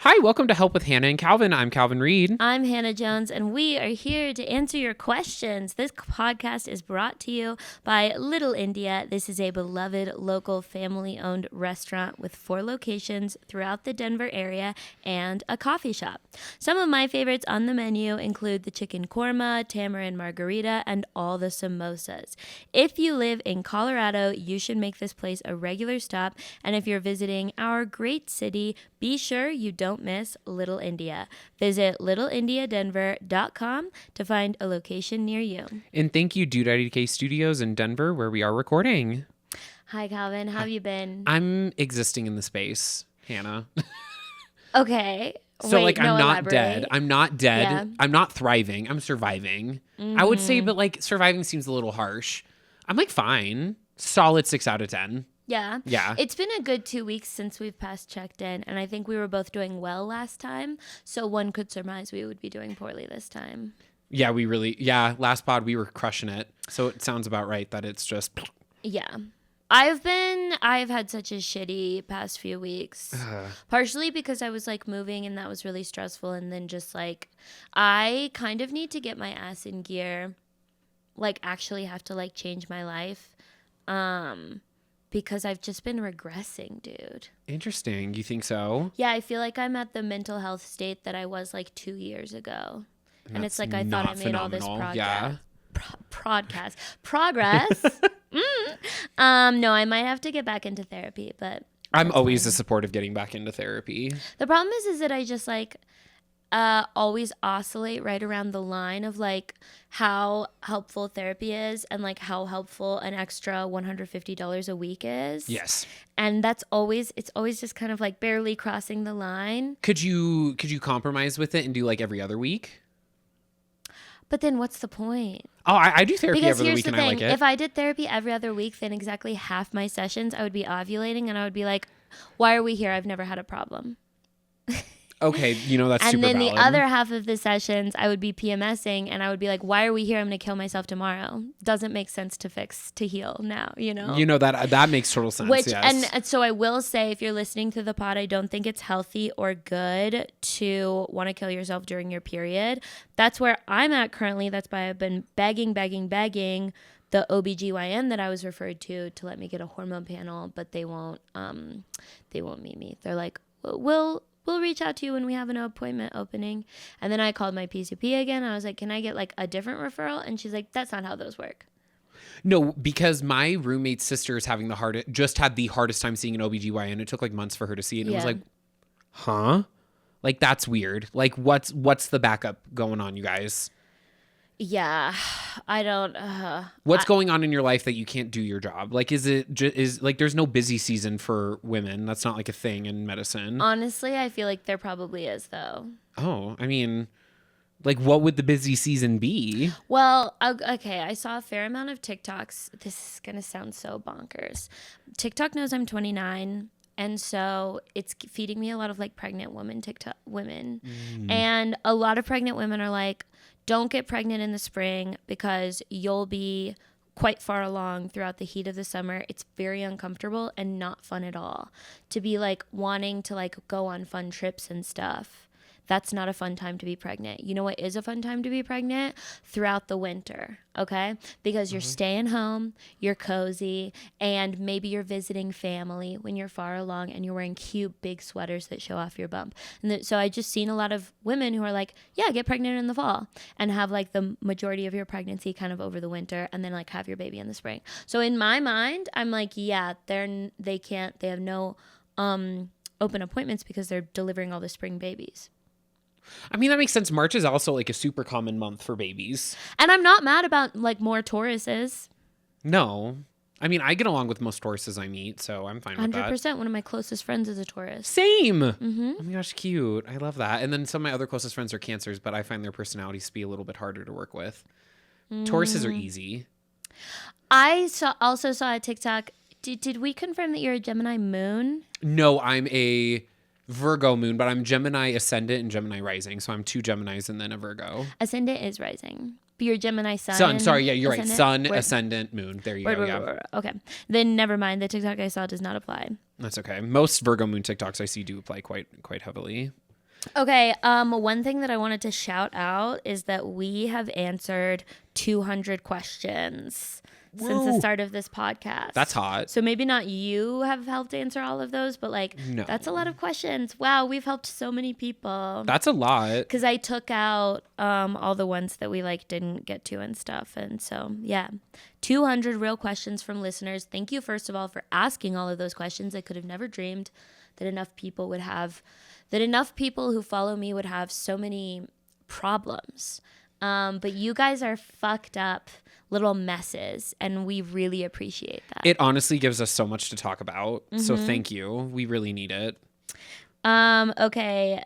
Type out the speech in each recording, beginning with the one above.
Hi, welcome to Help with Hannah and Calvin. I'm Calvin Reed. I'm Hannah Jones, and we are here to answer your questions. This podcast is brought to you by Little India. This is a beloved local family-owned restaurant with 4 locations throughout the Denver area and a coffee shop. Some of my favorites on the menu include the chicken korma, tamarind margarita, and all the samosas. If you live in Colorado, you should make this place a regular stop, and if you're visiting our great city, be sure you don't miss Little India. Visit littleindiadenver.com to find a location near you. And thank you, Dude IDK Studios in Denver, where we are recording. Hi, Calvin. How have you been? I'm existing in the space, Hannah. Okay. So, Wait, I'm no, not elaborate. dead. I'm not dead. Yeah. I'm not thriving. I'm surviving. I would say, but surviving seems a little harsh. I'm fine. Solid 6 out of 10. Yeah. Yeah. It's been a good 2 weeks since we've past checked in, and I think we were both doing well last time, so one could surmise we would be doing poorly this time. Yeah, last pod we were crushing it. So it sounds about right that it's just. Yeah. I've had such a shitty past few weeks. Partially because I was moving and that was really stressful, and then just I kind of need to get my ass in gear, actually have to change my life. Because I've just been regressing, dude. Interesting. You think so? Yeah, I feel like I'm at the mental health state that I was 2 years ago. And it's I thought I made all this progress. No, I might have to get back into therapy, but I'm always a support of getting back into therapy. the problem is that I just always oscillate right around the line of how helpful therapy is and how helpful an extra $150 a week is. Yes. And it's always just kind of barely crossing the line. Could you compromise with it and do every other week? But then what's the point? Oh, I do therapy Because every other here's week the and I thing. like it. If I did therapy every other week, then exactly half my sessions I would be ovulating and I would be like, why are we here? I've never had a problem. Okay, that's And super then valid. the other half of the sessions, I would be PMSing and I would be like, why are we here? I'm going to kill myself tomorrow. Doesn't make sense to heal now, that makes total sense. Which, yes. and so I will say, if you're listening to the pod, I don't think it's healthy or good to want to kill yourself during your period. That's where I'm at currently. That's why I've been begging the OBGYN that I was referred to let me get a hormone panel, but they won't meet me. They're like, we'll reach out to you when we have an appointment opening. And then I called my PCP again. I was like, can I get a different referral? And she's like, that's not how those work. No, because my roommate's sister is having just had the hardest time seeing an OBGYN. It took months for her to see it. And it was huh? That's weird. What's the backup going on, you guys? Yeah, I don't. What's going on in your life that you can't do your job? Is there's no busy season for women? That's not a thing in medicine. Honestly, I feel like there probably is, though. Oh, I mean, what would the busy season be? Well, okay, I saw a fair amount of TikToks. This is gonna sound so bonkers. TikTok knows I'm 29. And so it's feeding me a lot of pregnant women women. And a lot of pregnant women are like, don't get pregnant in the spring because you'll be quite far along throughout the heat of the summer. It's very uncomfortable and not fun at all to be wanting to go on fun trips and stuff. That's not a fun time to be pregnant. You know what is a fun time to be pregnant? Throughout the winter, okay? Because you're staying home, you're cozy, and maybe you're visiting family when you're far along and you're wearing cute big sweaters that show off your bump. And so I just seen a lot of women who are like, yeah, get pregnant in the fall and have the majority of your pregnancy kind of over the winter and then have your baby in the spring. So in my mind, I'm like, yeah, they have no open appointments because they're delivering all the spring babies. I mean, that makes sense. March is also a super common month for babies. And I'm not mad about more Tauruses. No. I mean, I get along with most Tauruses I meet, so I'm fine with that. 100%. One of my closest friends is a Taurus. Same. Mm-hmm. Oh my gosh, cute. I love that. And then some of my other closest friends are Cancers, but I find their personalities to be a little bit harder to work with. Tauruses are easy. I also saw a TikTok. Did we confirm that you're a Gemini moon? No, I'm a Virgo moon, but I'm Gemini ascendant and Gemini rising. So I'm 2 Geminis and then a Virgo. Ascendant is rising. But you're Gemini sun. Sun. Sorry. Yeah, you're ascendant? right. Sun, ascendant, moon. There you go. Yeah. Okay. Then never mind. The TikTok I saw does not apply. That's okay. Most Virgo moon TikToks I see do apply quite heavily. Okay, one thing that I wanted to shout out is that we have answered 200 questions since the start of this podcast. That's hot. So maybe not you have helped answer all of those, but like No. that's a lot of questions. Wow, we've helped so many people. That's a lot. Because I took out all the ones that we like didn't get to and stuff. And so, yeah, 200 real questions from listeners. Thank you, first of all, for asking all of those questions. I could have never dreamed that enough people who follow me would have so many problems. But you guys are fucked up little messes, and we really appreciate that. It honestly gives us so much to talk about. So thank you. We really need it. Okay.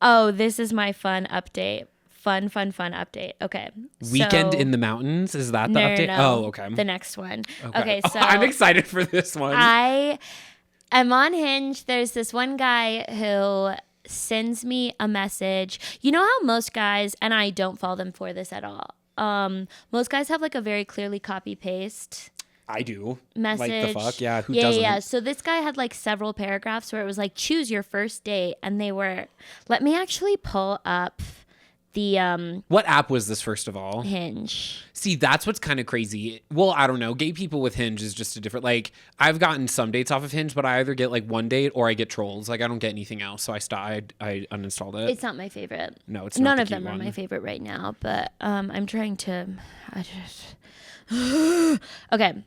Oh, this is my fun update. Fun update. Okay. Weekend in the mountains? Is that the update? No. Oh, okay. The next one. Okay, so I'm excited for this one. I am on Hinge. There's this one guy who sends me a message. You know how most guys, and I don't follow them for this at all. Most guys have like a very clearly copy paste I do. message. Like the fuck? Yeah, who doesn't? Yeah. So this guy had like several paragraphs where it was like, choose your first date. And they were, let me actually pull up the What app was this, first of all? Hinge. See, that's what's kind of crazy. Well, I don't know. Gay people with Hinge is just a different, like, I've gotten some dates off of Hinge, but I either get like one date or I get trolls. Like, I don't get anything else. So I uninstalled it. It's not my favorite. No, it's not. None the of cute them are one. my favorite right now, but I'm trying to. Okay.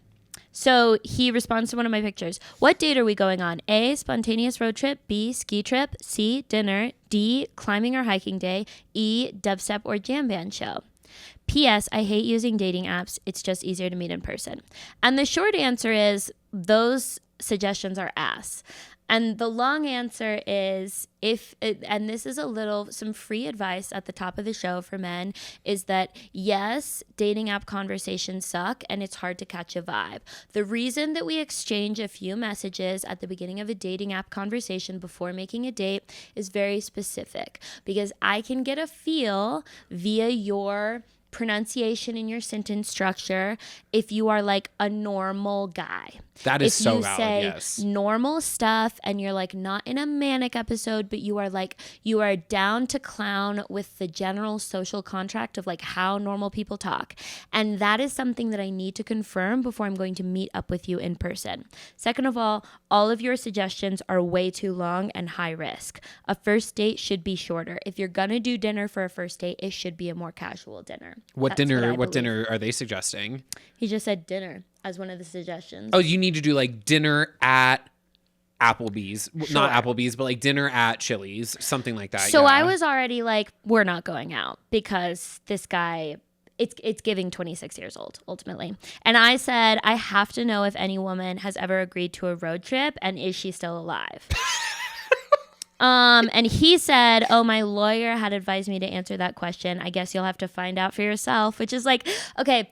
So he responds to one of my pictures. What date are we going on? A, spontaneous road trip. B, ski trip. C, dinner. D, climbing or hiking day. E, dubstep or jam band show. P.S. I hate using dating apps. It's just easier to meet in person. And the short answer is those suggestions are ass. And the long answer is and this is some free advice at the top of the show for men, is that yes, dating app conversations suck and it's hard to catch a vibe. The reason that we exchange a few messages at the beginning of a dating app conversation before making a date is very specific, because I can get a feel via your pronunciation in your sentence structure if you are like a normal guy. That is so valid, If you say yes. normal stuff and you're like not in a manic episode, but you are down to clown with the general social contract of like how normal people talk. And that is something that I need to confirm before I'm going to meet up with you in person. Second of all of your suggestions are way too long and high risk. A first date should be shorter. If you're gonna do dinner for a first date, it should be a more casual dinner. What That's dinner? I What believe. dinner are they suggesting? He just said dinner as one of the suggestions. Oh, you need to do like dinner at Applebee's, not Applebee's, but like dinner at Chili's, something like that. So yeah. I was already like, we're not going out because this guy, it's giving 26 years old ultimately. And I said, I have to know if any woman has ever agreed to a road trip and is she still alive? And he said, oh, my lawyer had advised me to answer that question. I guess you'll have to find out for yourself, which is like, okay,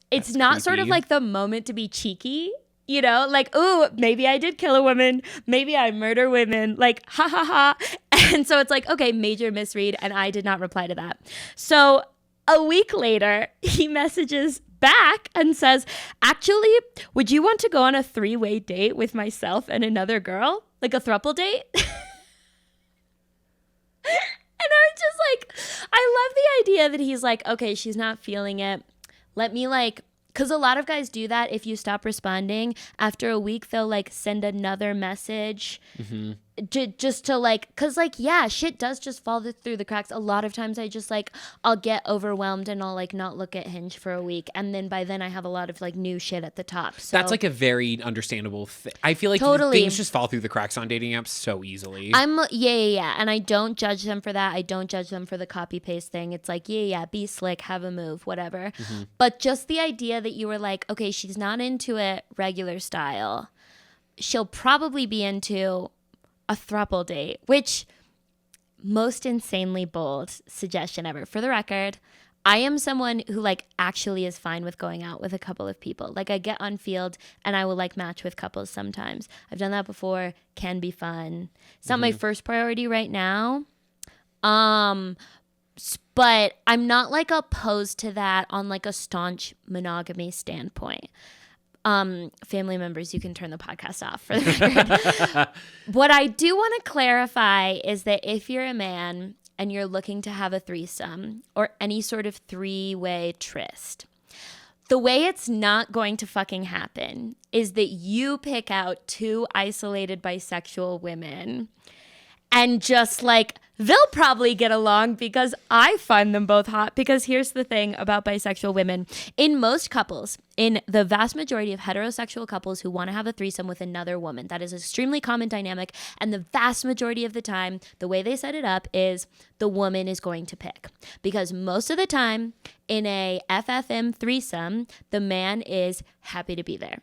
it's not creepy. sort of like the moment to be cheeky. You know, like, ooh, maybe I did kill a woman. Maybe I murder women. Like, ha, ha, ha. And so it's like, okay, major misread. And I did not reply to that. So a week later, he messages back and says, actually, would you want to go on a 3-way date with myself and another girl? Like a throuple date? And I'm just like, I love the idea that he's like, okay, she's not feeling it. Let me like, because a lot of guys do that. If you stop responding after a week, they'll like send another message just to like, because like, yeah, shit does just fall through the cracks. A lot of times I just like, I'll get overwhelmed and I'll like not look at Hinge for a week. And then by then I have a lot of like new shit at the top. So That's like a very understandable thing. I feel like Totally. things just fall through the cracks on dating apps so easily. Yeah. And I don't judge them for that. I don't judge them for the copy paste thing. It's like, yeah, be slick, have a move, whatever. But just the idea that you were like, okay, she's not into it regular style. She'll probably be into a throuple date, which most insanely bold suggestion ever. For the record, I am someone who like actually is fine with going out with a couple of people. Like I get on Field and I will like match with couples sometimes. I've done that before, can be fun. It's not my first priority right now. But I'm not like opposed to that on like a staunch monogamy standpoint. Family members, you can turn the podcast off for the record. What I do want to clarify is that if you're a man and you're looking to have a threesome or any sort of three-way tryst, the way it's not going to fucking happen is that you pick out two isolated bisexual women and just like, they'll probably get along because I find them both hot. Because here's the thing about bisexual women. In most couples, in the vast majority of heterosexual couples who want to have a threesome with another woman, that is an extremely common dynamic. And the vast majority of the time, the way they set it up is the woman is going to pick. Because most of the time in a FFM threesome, the man is happy to be there.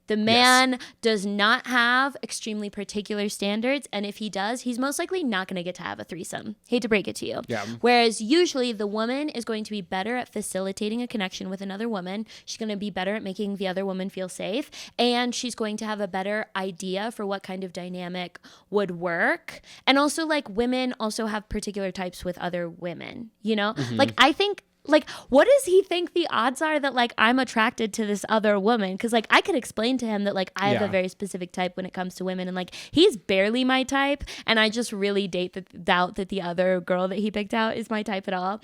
The man does not have extremely particular standards. And if he does, he's most likely not going to get to have a threesome. Hate to break it to you. Yeah. Whereas usually the woman is going to be better at facilitating a connection with another woman. She's going to be better at making the other woman feel safe. And she's going to have a better idea for what kind of dynamic would work. And also, like, women also have particular types with other women, you know? Mm-hmm. Like, I think... Like, what does he think the odds are that, like, I'm attracted to this other woman? Because, like, I could explain to him that, like, I have a very specific type when it comes to women. And, like, he's barely my type. And I just really doubt that the other girl that he picked out is my type at all.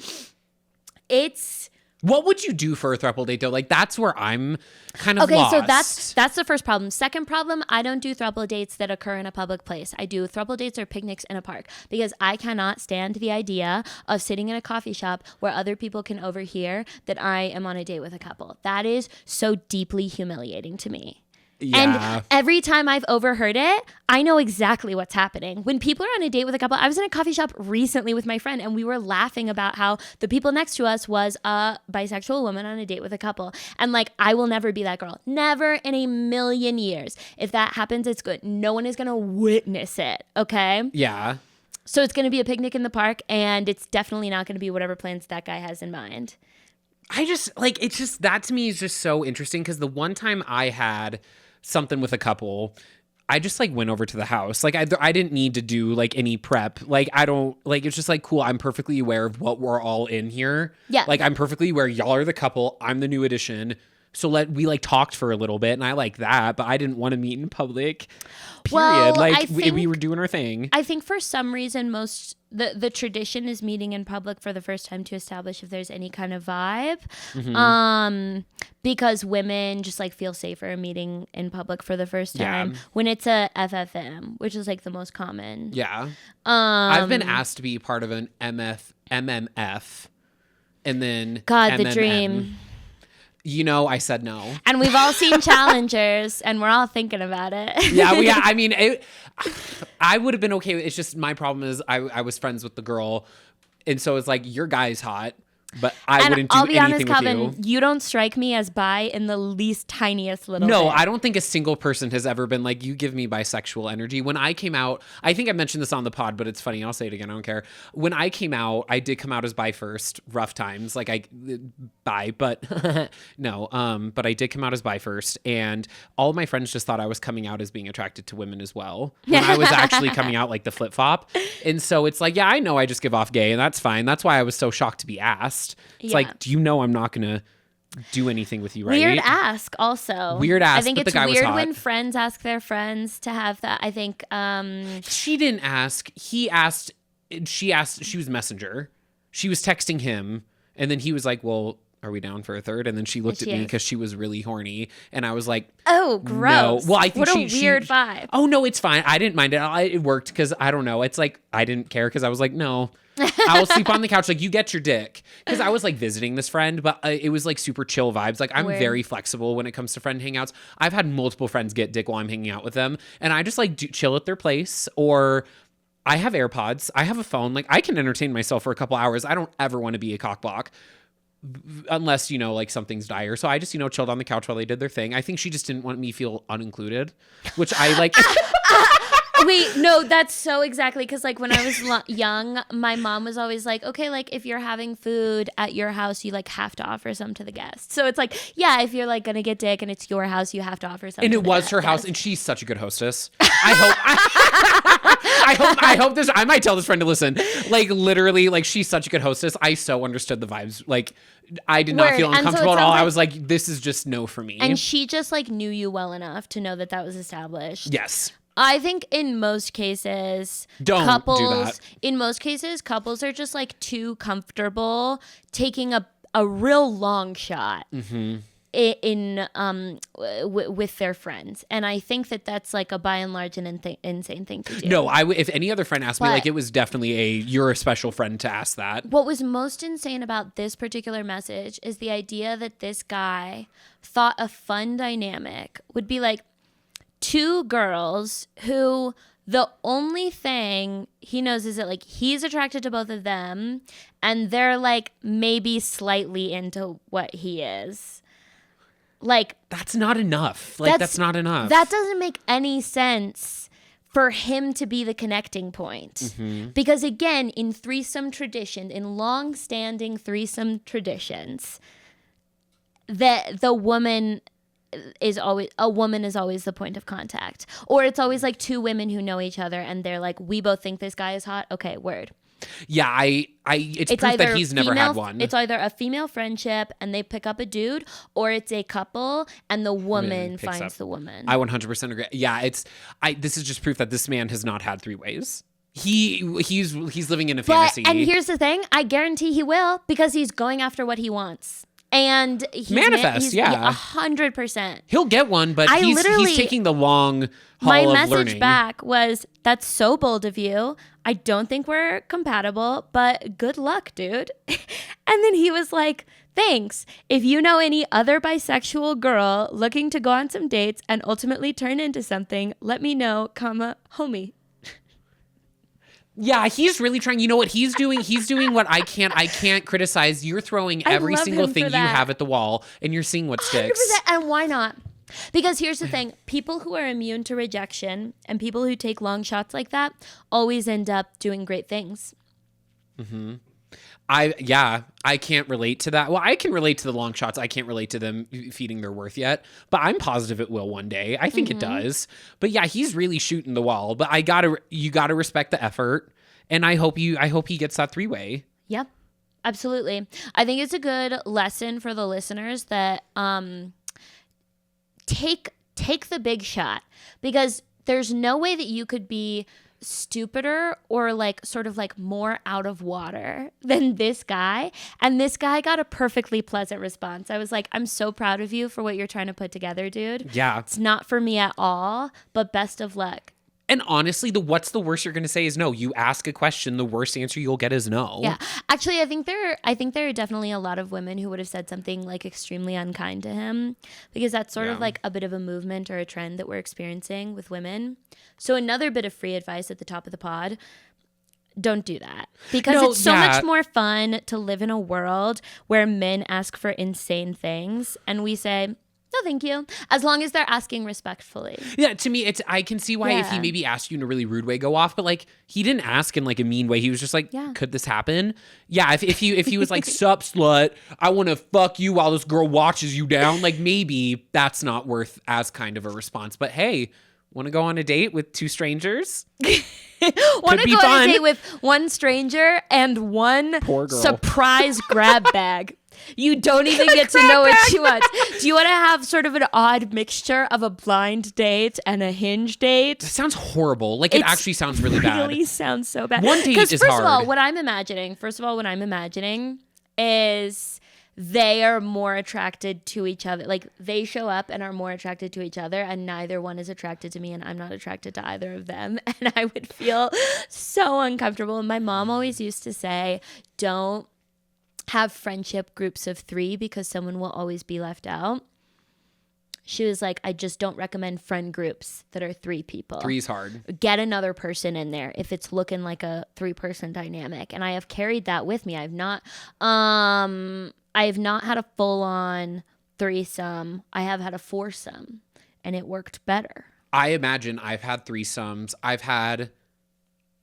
What would you do for a throuple date, though? Like, that's where I'm kind of lost. So that's the first problem. Second problem, I don't do throuple dates that occur in a public place. I do throuple dates or picnics in a park because I cannot stand the idea of sitting in a coffee shop where other people can overhear that I am on a date with a couple. That is so deeply humiliating to me. Yeah. And every time I've overheard it, I know exactly what's happening. When people are on a date with a couple, I was in a coffee shop recently with my friend and we were laughing about how the people next to us was a bisexual woman on a date with a couple. And like, I will never be that girl. Never in a million years. If that happens, it's good. No one is going to witness it. Okay? Yeah. So it's going to be a picnic in the park and it's definitely not going to be whatever plans that guy has in mind. That to me is just so interesting because the one time I had something with a couple, I just like went over to the house. Like I didn't need to do like any prep. Like I don't like, it's just like, cool. I'm perfectly aware of what we're all in here. Yeah. Like I'm perfectly aware y'all are the couple. I'm the new addition. So we like talked for a little bit and I like that, but I didn't want to meet in public. Period. Well, like we were doing our thing. I think for some reason the tradition is meeting in public for the first time to establish if there's any kind of vibe. Mm-hmm. Because women just like feel safer meeting in public for the first time when it's a FFM, which is like the most common. Yeah. I've been asked to be part of an MMF and then God, MMM. The dream. You know, I said no. And we've all seen Challengers, and we're all thinking about it. Yeah. I mean, I would have been okay with it. It's just my problem is I was friends with the girl, and so it's like, your guy's hot, but I wouldn't do I'll be honest, anything Calvin, with you. You don't strike me as bi in the least tiniest little bit. No, I don't think a single person has ever been like, you give me bisexual energy. When I came out, I think I mentioned this on the pod, but it's funny. I'll say it again. I don't care. When I came out, I did come out as bi first. Rough times. Like bi, but no. But I did come out as bi first. And all of my friends just thought I was coming out as being attracted to women as well. When I was actually coming out like the flip flop. And so it's like, yeah, I know I just give off gay and that's fine. That's why I was so shocked to be asked. It's like, do you know I'm not going to do anything with you, right? Weird ask also. Weird ask, I think but it's the guy weird was hot. when friends ask their friends to have that. I think she didn't ask. He asked. She asked. She was messenger. She was texting him, and then he was like, well, are we down for a third? And then she looked at me because she was really horny. And I was like, oh, gross. No. Well, I think what a weird vibe. Oh, no, it's fine. I didn't mind it. It worked because I don't know. It's like, I didn't care because I was like, no, I will sleep on the couch. Like, you get your dick. Because I was like visiting this friend, but it was like super chill vibes. Like, I'm very flexible when it comes to friend hangouts. I've had multiple friends get dick while I'm hanging out with them. And I just like chill at their place, or I have AirPods. I have a phone. Like, I can entertain myself for a couple hours. I don't ever want to be a cockblock. Unless, you know, like something's dire. So I just, you know, chilled on the couch while they did their thing. I think she just didn't want me to feel unincluded, which I like. Wait, no, that's so exactly. Because like when I was young, my mom was always like, okay, like if you're having food at your house, you like have to offer some to the guests. So it's like, yeah, if you're like going to get dick and it's your house, you have to offer some. And it was her house, and she's such a good hostess. I hope. I hope this. I might tell this friend to listen. Like literally, like she's such a good hostess. I so understood the vibes. Like I did not feel uncomfortable at all. I was like, this is just no for me. And she just like knew you well enough to know that was established. Yes. I think in most cases, in most cases, couples are just like too comfortable taking a real long shot. With their friends, and I think that's like a by and large an insane thing to do. No, if any other friend asked me, like it was definitely you're a special friend to ask that. What was most insane about this particular message is the idea that this guy thought a fun dynamic would be like two girls who the only thing he knows is that like he's attracted to both of them, and they're like maybe slightly into what he is. Like that's not enough. Like that's not enough. That doesn't make any sense for him to be the connecting point. Because again, in threesome tradition, in long-standing threesome traditions, the woman is always the point of contact. Or it's always like two women who know each other and they're like, we both think this guy is hot. Okay, word. Yeah, it's proof that he's never had one. It's either a female friendship and they pick up a dude, or it's a couple and the woman finds the woman. I 100% agree. Yeah, this is just proof that this man has not had three ways. He's living in a fantasy. And here's the thing, I guarantee he will, because he's going after what he wants. And he's 100%. He'll get one, but he's taking the long haul my of message learning. back was, that's so bold of you. I don't think we're compatible, but good luck, dude. And then he was like, thanks. If you know any other bisexual girl looking to go on some dates and ultimately turn into something, let me know, homie. Yeah, he's really trying. You know what he's doing? He's doing what I can't criticize. You're throwing every single thing you have at the wall, and you're seeing what sticks. 100%. And why not? Because here's the thing. People who are immune to rejection and people who take long shots like that always end up doing great things. I can't relate to that. Well, I can relate to the long shots. I can't relate to them feeding their worth yet, but I'm positive it will one day. I think it does. But yeah, he's really shooting the wall. But you gotta respect the effort, and I hope he gets that three-way. Yep, absolutely. I think it's a good lesson for the listeners that take the big shot, because there's no way that you could be stupider or like sort of like more out of water than this guy. And this guy got a perfectly pleasant response. I was like, I'm so proud of you for what you're trying to put together, dude. Yeah. It's not for me at all, but best of luck. And honestly, what's the worst you're going to say is no. You ask a question, the worst answer you'll get is no. Yeah. Actually, I think there are definitely a lot of women who would have said something like extremely unkind to him, because that's sort of like a bit of a movement or a trend that we're experiencing with women. So another bit of free advice at the top of the pod: don't do that, because it's so much more fun to live in a world where men ask for insane things and we say, no, thank you. As long as they're asking respectfully. Yeah, to me, I can see why if he maybe asked you in a really rude way, go off. But like, he didn't ask in like a mean way. He was just like, could this happen? Yeah, if he was like, sup, slut, I want to fuck you while this girl watches you down. Like, maybe that's not worth as kind of a response. But hey, want to go on a date with two strangers? Want to go on a date with one stranger and one surprise grab bag? You don't even get to know what she wants. Do you want to have sort of an odd mixture of a blind date and a hinge date? That sounds horrible. Like, it actually sounds really bad. It really sounds so bad. One date is hard. First of all, what I'm imagining is they are more attracted to each other. Like, they show up and are more attracted to each other, and neither one is attracted to me, and I'm not attracted to either of them. And I would feel so uncomfortable. And my mom always used to say, don't have friendship groups of 3 because someone will always be left out. She was like, I just don't recommend friend groups that are 3 people. 3's hard. Get another person in there if it's looking like a 3-person dynamic. And I have carried that with me. I've not had a full-on threesome. I have had a foursome, and it worked better. I imagine I've had threesomes. I've had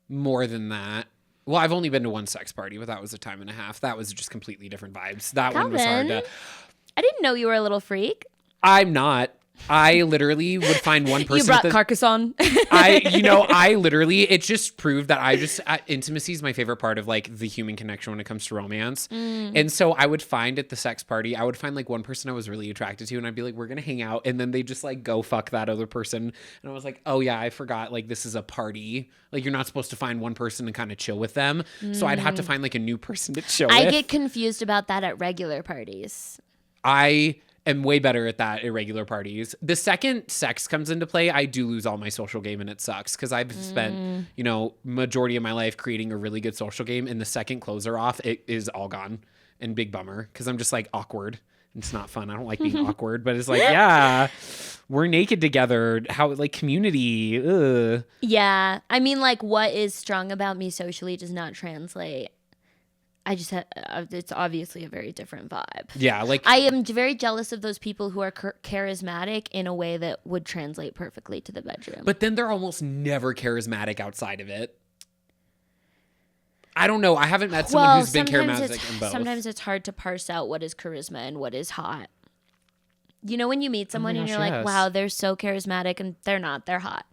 more than that. Well, I've only been to one sex party, but that was a time and a half. That was just completely different vibes. That one was hard to... I didn't know you were a little freak. I'm not. I literally would find one person. You brought Carcassonne. I literally, it just proved that intimacy is my favorite part of like the human connection when it comes to romance. And so I would find at the sex party, I would find like one person I was really attracted to and I'd be like, we're going to hang out. And then they just like go fuck that other person. And I was like, oh yeah, I forgot. Like this is a party. Like you're not supposed to find one person and kind of chill with them. So I'd have to find like a new person to chill with. I get confused about that at regular parties. I am way better at that at regular parties. The second sex comes into play, I do lose all my social game and it sucks because I've spent, majority of my life creating a really good social game. And the second clothes are off, it is all gone and big bummer because I'm just like awkward. It's not fun. I don't like being awkward, but it's like, yeah, we're naked together. How like community. Ugh. Yeah. I mean, like what is strong about me socially does not translate. It's obviously a very different vibe. Yeah, like I am very jealous of those people who are charismatic in a way that would translate perfectly to the bedroom. But then they're almost never charismatic outside of it. I don't know. I haven't met someone who's been charismatic in both. Sometimes it's hard to parse out what is charisma and what is hot. You know when you meet someone and you're like, wow, they're so charismatic, and they're not. They're hot.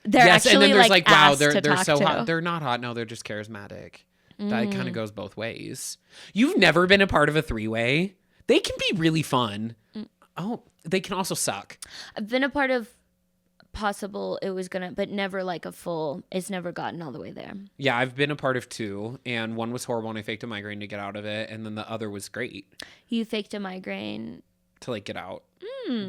They're actually and then there's like wow, they're so to. hot. They're not hot. No, they're just charismatic. That kind of goes both ways. You've never been a part of a three-way? They can be really fun. Oh, they can also suck. I've been a part of but never like a full, it's never gotten all the way there. Yeah, I've been a part of two, and one was horrible and I faked a migraine to get out of it, and then the other was great. You faked a migraine? To like get out.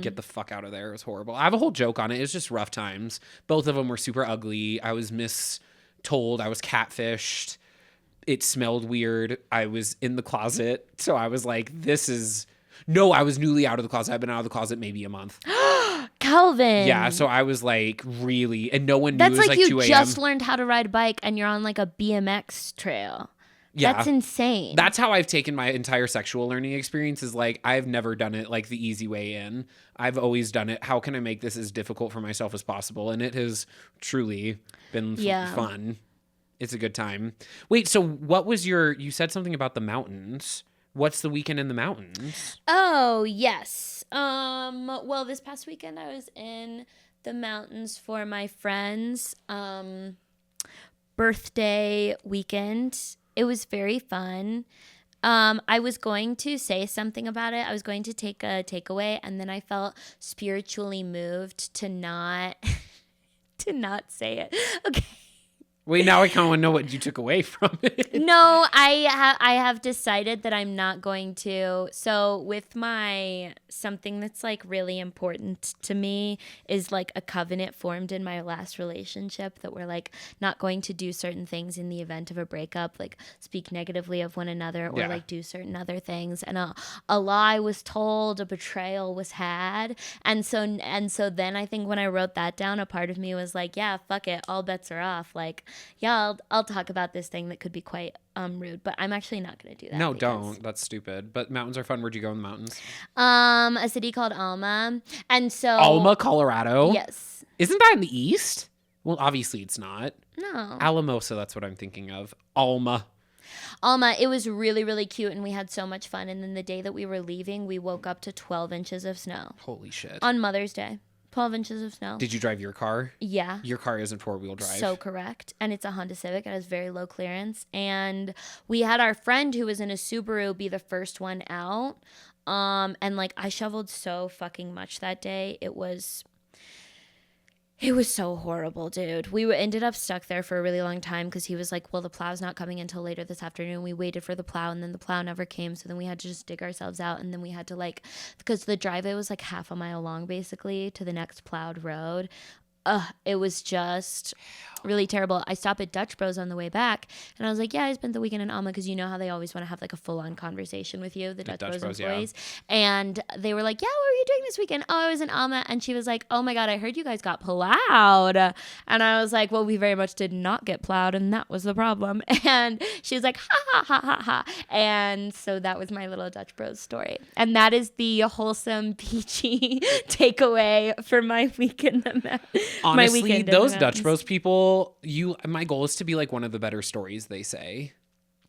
Get the fuck out of there. It was horrible. I have a whole joke on it. It was just rough times. Both of them were super ugly. I was mistold. I was catfished. It smelled weird. I was in the closet. So I was like, I was newly out of the closet. I've been out of the closet maybe a month. Calvin. Yeah. So I was like really, and no one knew. That's it was like you 2 a.m. just learned how to ride a bike and you're on like a BMX trail. Yeah. That's insane. That's how I've taken my entire sexual learning experience is like, I've never done it like the easy way in. I've always done it. How can I make this as difficult for myself as possible? And it has truly been fun. It's a good time. Wait, so what was you said something about the mountains. What's the weekend in the mountains? Oh, yes. Well, this past weekend I was in the mountains for my friend's birthday weekend. It was very fun. I was going to say something about it. I was going to take a takeaway, and then I felt spiritually moved to not say it. Okay. Wait, now I kind of want to know what you took away from it. No, I have decided that I'm not going to. So with something that's like really important to me is like a covenant formed in my last relationship that we're like not going to do certain things in the event of a breakup, like speak negatively of one another or like do certain other things. And a lie was told, a betrayal was had. And so then I think when I wrote that down, a part of me was like, yeah, fuck it. All bets are off. Like, yeah, I'll talk about this thing that could be quite rude, but I'm actually not going to do that. No, don't. That's stupid. But mountains are fun. Where'd you go in the mountains? A city called Alma. And so Alma, Colorado? Yes. Isn't that in the east? Well, obviously it's not. No. Alamosa, that's what I'm thinking of. Alma, it was really, really cute, and we had so much fun. And then the day that we were leaving, we woke up to 12 inches of snow. Holy shit. On Mother's Day. 12 inches of snow. Did you drive your car? Yeah. Your car isn't four-wheel drive. So correct. And it's a Honda Civic. It has very low clearance. And we had our friend who was in a Subaru be the first one out. And like I shoveled so fucking much that day. It was so horrible, dude. We ended up stuck there for a really long time because he was like, well, the plow's not coming until later this afternoon. We waited for the plow, and then the plow never came. So then we had to just dig ourselves out. And then we had to because the driveway was like half a mile long, basically, to the next plowed road. It was just really terrible. I stopped at Dutch Bros on the way back, and I was like, yeah, I spent the weekend in Alma, because you know how they always want to have like a full-on conversation with you, the Dutch Bros employees. Yeah. And they were like, yeah, what were you doing this weekend? Oh, I was in Alma. And she was like, oh my God, I heard you guys got plowed. And I was like, well, we very much did not get plowed, and that was the problem. And she was like, ha, ha, ha, ha, ha. And so that was my little Dutch Bros story. And that is the wholesome, peachy takeaway for my weekend. Honestly, those Dutch Bros people, my goal is to be like one of the better stories they say.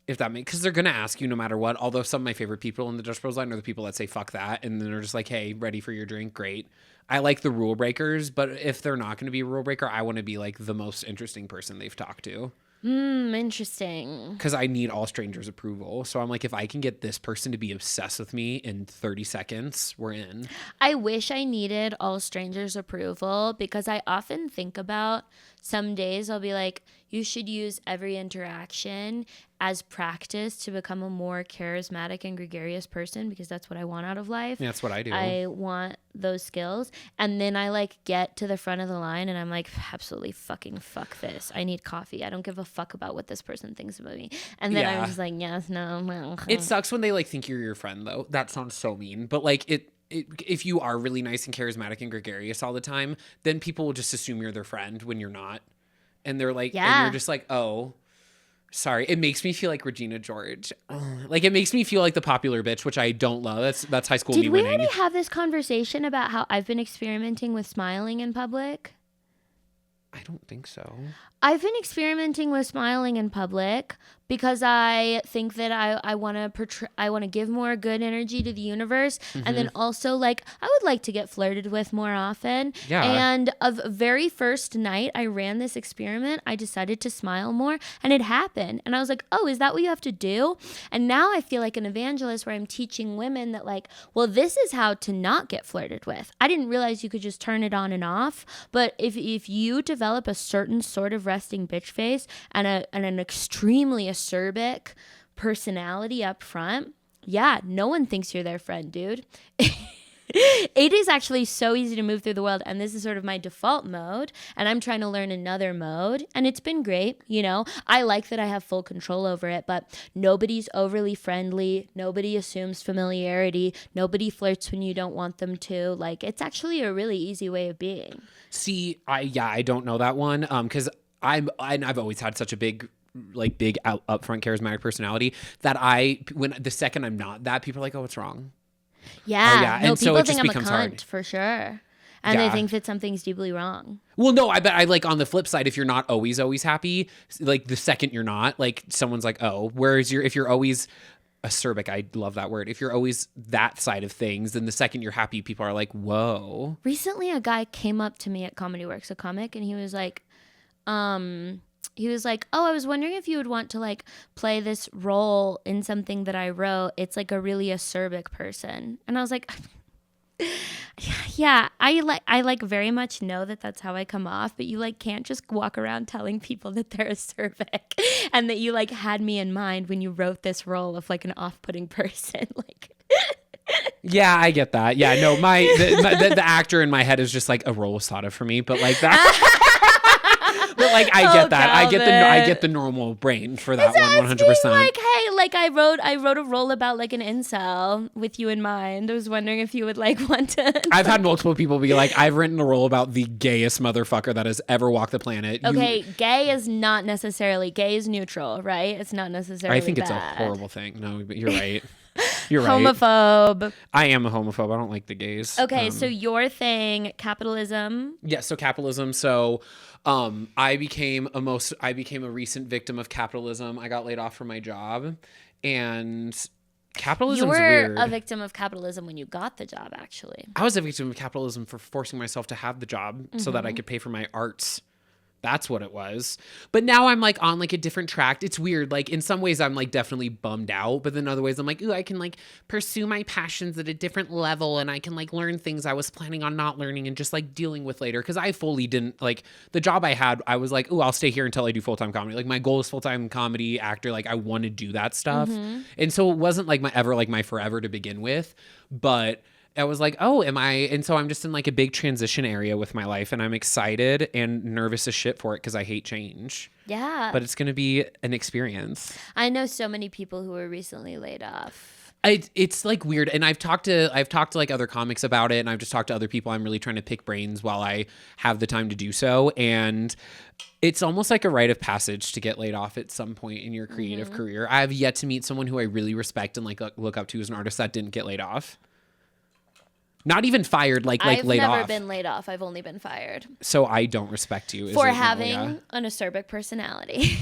If that makes, because they're gonna ask you no matter what. Although some of my favorite people in the Dutch Bros line are the people that say fuck that, and then they're just like, hey, ready for your drink? Great. I like the rule breakers, but if they're not gonna be a rule breaker, I want to be like the most interesting person they've talked to. Interesting. Because I need all strangers' approval. So I'm like, if I can get this person to be obsessed with me in 30 seconds, we're in. I wish I needed all strangers' approval because I often think about some days I'll be like, you should use every interaction as practice to become a more charismatic and gregarious person because that's what I want out of life. Yeah, that's what I do. I want those skills. And then I like get to the front of the line and I'm like, absolutely fucking fuck this. I need coffee. I don't give a fuck about what this person thinks about me. And then I'm just like, yes, no. It sucks when they like think you're your friend though. That sounds so mean. But like if you are really nice and charismatic and gregarious all the time, then people will just assume you're their friend when you're not. And they're like, and you're just like, oh, sorry. It makes me feel like Regina George. Like it makes me feel like the popular bitch, which I don't love. That's high school me winning. Did we already have this conversation about how I've been experimenting with smiling in public? I don't think so. I've been experimenting with smiling in public because I think that I want to give more good energy to the universe, and then also like I would like to get flirted with more often. Yeah. And of very first night I ran this experiment, I decided to smile more, and it happened. And I was like, oh, is that what you have to do? And now I feel like an evangelist where I'm teaching women that like, well, this is how to not get flirted with. I didn't realize you could just turn it on and off, but if you develop a certain sort of resting bitch face and an extremely acerbic personality up front, yeah, no one thinks you're their friend, dude. It is actually so easy to move through the world, and this is sort of my default mode, and I'm trying to learn another mode, and it's been great. I like that I have full control over it, but nobody's overly friendly, nobody assumes familiarity, nobody flirts when you don't want them to. Like, it's actually a really easy way of being. See, I don't know that one, because I've always had such a big upfront charismatic personality that when the second I'm not that, people are like, oh, what's wrong? Yeah. No, and people so it think just I'm a becomes cunt hard. for sure. And they think that something's deeply wrong. Well, no, I bet I like on the flip side, if you're not always happy, like the second you're not, like someone's like, oh, whereas if you're always acerbic, I love that word. If you're always that side of things, then the second you're happy, people are like, whoa. Recently, a guy came up to me at Comedy Works, a comic, and he was like, oh, I was wondering if you would want to like play this role in something that I wrote. It's like a really acerbic person. And I was like, yeah, I like very much know that that's how I come off, but you like can't just walk around telling people that they're acerbic and that you like had me in mind when you wrote this role of like an off-putting person. Like, yeah, I get that. Yeah, no, the actor in my head is just like a role was thought of for me, but like that. But like I get that. I get the normal brain for that one 100%. Like, hey, like I wrote a role about like an incel with you in mind. I was wondering if you would like want to. I've had multiple people be like, I've written a role about the gayest motherfucker that has ever walked the planet. Okay, gay is not necessarily gay is neutral, right? It's not necessarily. I think it's a horrible thing. No, but you're right. You're right. Homophobe. I am a homophobe. I don't like the gays. Okay, so your thing, capitalism. Yeah, so capitalism. So I became a recent victim of capitalism. I got laid off from my job, and capitalism's weird. You were a victim of capitalism when you got the job, actually. I was a victim of capitalism for forcing myself to have the job so that I could pay for my arts. That's what it was. But now I'm like on like a different track. It's weird. Like in some ways I'm like definitely bummed out, but then other ways I'm like, ooh, I can like pursue my passions at a different level, and I can like learn things I was planning on not learning and just like dealing with later. Cause I fully didn't like the job I had. I was like, ooh, I'll stay here until I do full-time comedy. Like my goal is full-time comedy actor. Like I want to do that stuff. And so it wasn't like my forever to begin with, but I was like, oh, am I? And so I'm just in like a big transition area with my life, and I'm excited and nervous as shit for it because I hate change. Yeah. But it's going to be an experience. I know so many people who were recently laid off. It's like weird. And I've talked to like other comics about it, and I've just talked to other people. I'm really trying to pick brains while I have the time to do so. And it's almost like a rite of passage to get laid off at some point in your creative career. I have yet to meet someone who I really respect and like look up to as an artist that didn't get laid off. Not even fired, like laid off. I've never been laid off. I've only been fired. So I don't respect you. For having an acerbic personality.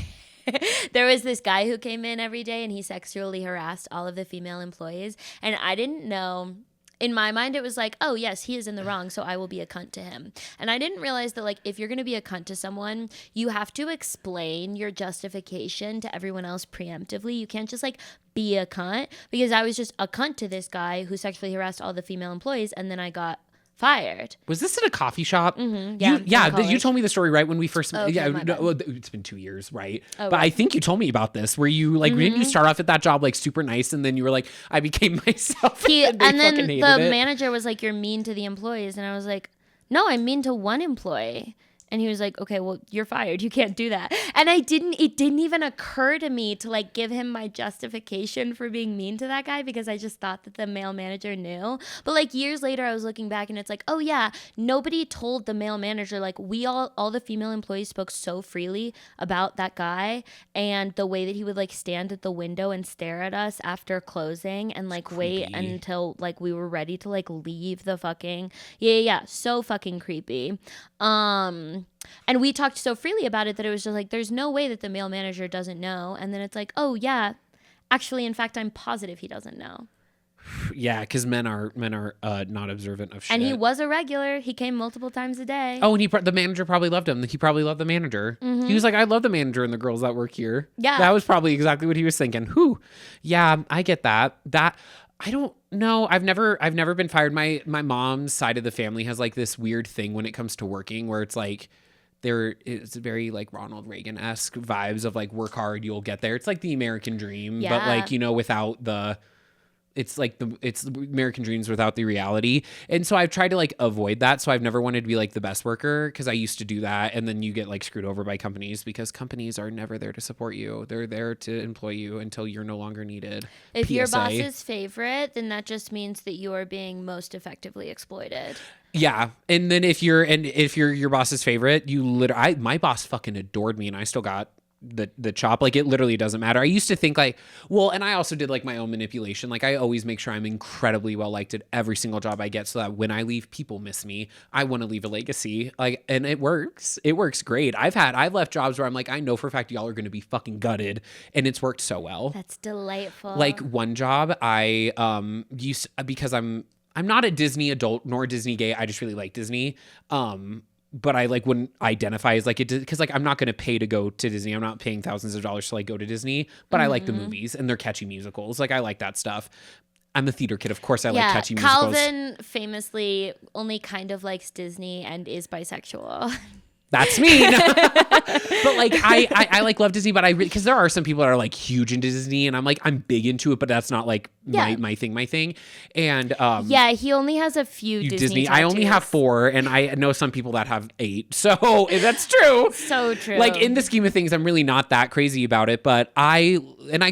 there was this guy who came in every day and he sexually harassed all of the female employees. And I didn't know. In my mind, it was like, oh, yes, he is in the wrong, so I will be a cunt to him. And I didn't realize that, like, if you're going to be a cunt to someone, you have to explain your justification to everyone else preemptively. You can't just, like, be a cunt, because I was just a cunt to this guy who sexually harassed all the female employees, and then I got fired. Was this at a coffee shop? Mm-hmm. Yeah. You told me the story right when we first. Okay, yeah, my bad. it's been 2 years, right? Oh, but right. I think you told me about this. Where you like didn't you start off at that job like super nice, and then you were like, I became myself. And they then fucking the hated it. manager was like, you're mean to the employees. And I was like, no, I'm mean to one employee. And he was like, okay, well, you're fired. You can't do that. And it didn't even occur to me to like give him my justification for being mean to that guy, because I just thought that the male manager knew. But like years later, I was looking back and it's like, oh yeah, nobody told the male manager, like we all the female employees spoke so freely about that guy and the way that he would like stand at the window and stare at us after closing and like wait creepy. until like we were ready to like leave the fucking yeah, so fucking creepy. And we talked so freely about it that it was just like, there's no way that the male manager doesn't know. And then it's like, oh yeah, actually, in fact, I'm positive he doesn't know. Yeah, because men are not observant of shit. And he was a regular. He came multiple times a day. Oh, and the manager probably loved him. He probably loved the manager. He was like, I love the manager and the girls that work here. Yeah. That was probably exactly what he was thinking. Whew. Yeah, I get that. I don't know. I've never been fired. My mom's side of the family has like this weird thing when it comes to working where it's like it's very like Ronald Reagan-esque vibes of like work hard, you'll get there. It's like the American dream, Yeah. but like, without the it's like it's American dreams without the reality. And so I've tried to like avoid that. So I've never wanted to be like the best worker, because I used to do that. And then you get like screwed over by companies, because companies are never there to support you. They're there to employ you until you're no longer needed. If you're PSA. boss's favorite, then that just means that you are being most effectively exploited. Yeah. And then if you're your boss's favorite, my boss fucking adored me and I still got the chop. Like, it literally doesn't matter. I used to think like, well, and I also did like my own manipulation. Like, I always make sure I'm incredibly well liked at every single job I get, so that when I leave, people miss me. I want to leave a legacy. Like, and it works. It works great. I've left jobs where I'm like, I know for a fact y'all are going to be fucking gutted, and it's worked so well. That's delightful. Like, one job I used, because I'm not a Disney adult nor a Disney gay. I just really like Disney. But I like wouldn't identify as like it, because like I'm not going to pay to go to Disney. I'm not paying thousands of dollars to like go to Disney, but I like the movies and they're catchy musicals. Like, I like that stuff. I'm a theater kid. Of course I like catchy musicals. Calvin famously only kind of likes Disney and is bisexual. That's mean. But like I like love Disney, but because there are some people that are like huge into Disney, and I'm like, I'm big into it, but that's not like my thing. And yeah, he only has a few Disney I only have 4, and I know some people that have 8. So that's true. So true. Like, in the scheme of things, I'm really not that crazy about it, but I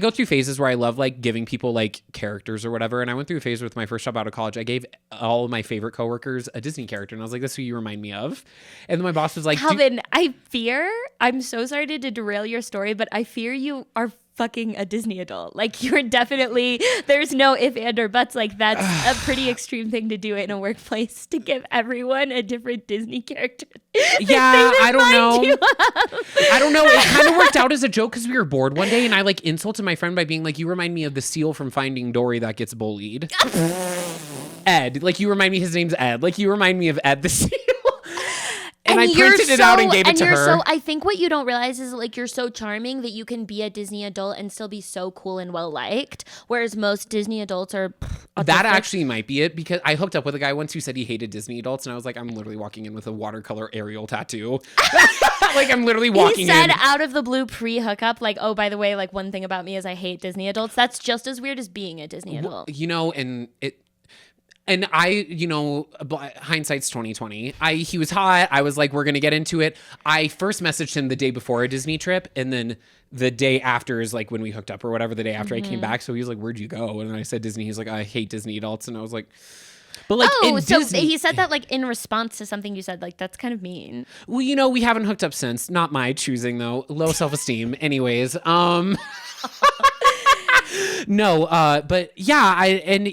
go through phases where I love like giving people like characters or whatever. And I went through a phase with my first job out of college. I gave all of my favorite coworkers a Disney character, and I was like, "This is who you remind me of." And then my boss was like, Calvin, I'm so sorry to derail your story, but I fear you are fucking a Disney adult. Like, you're definitely, there's no if, and, or buts. Like, that's a pretty extreme thing to do in a workplace, to give everyone a different Disney character. Yeah, I don't know. I don't know. It kind of worked out as a joke because we were bored one day, and I like insulted my friend by being like, "You remind me of the seal from Finding Dory that gets bullied." Ed. Like, you remind me, his name's Ed. Like, you remind me of Ed the seal. And I printed it out and gave it to her. I think what you don't realize is like, you're so charming that you can be a Disney adult and still be so cool and well liked, whereas most Disney adults are autistic. That actually might be it, because I hooked up with a guy once who said he hated Disney adults, and I was like, I'm literally walking in with a watercolor Ariel tattoo. Like, I'm literally walking in. He said out of the blue pre-hookup, like, oh, by the way, like, one thing about me is I hate Disney adults. That's just as weird as being a Disney adult. And I, hindsight's 2020. He was hot. I was like, we're gonna get into it. I first messaged him the day before a Disney trip, and then the day after is like when we hooked up or whatever. The day after I came back, so he was like, "Where'd you go?" And I said Disney. He's like, "I hate Disney adults," and I was like, "But like, oh, so Disney, he said that like in response to something you said. Like, that's kind of mean." Well, we haven't hooked up since. Not my choosing though. Low self-esteem. Anyways, No, but yeah,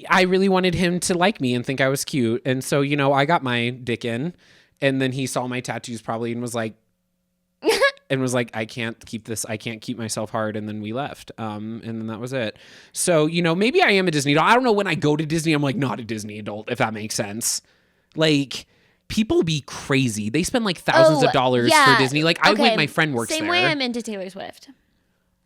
I really wanted him to like me and think I was cute. And so, I got my dick in, and then he saw my tattoos probably and was like, and was like, I can't keep myself hard. And then we left. And then that was it. So, maybe I am a Disney adult. I don't know, when I go to Disney, I'm like not a Disney adult, if that makes sense. Like, people be crazy. They spend like thousands of dollars for Disney. Like, my friend works there. Same way I'm into Taylor Swift.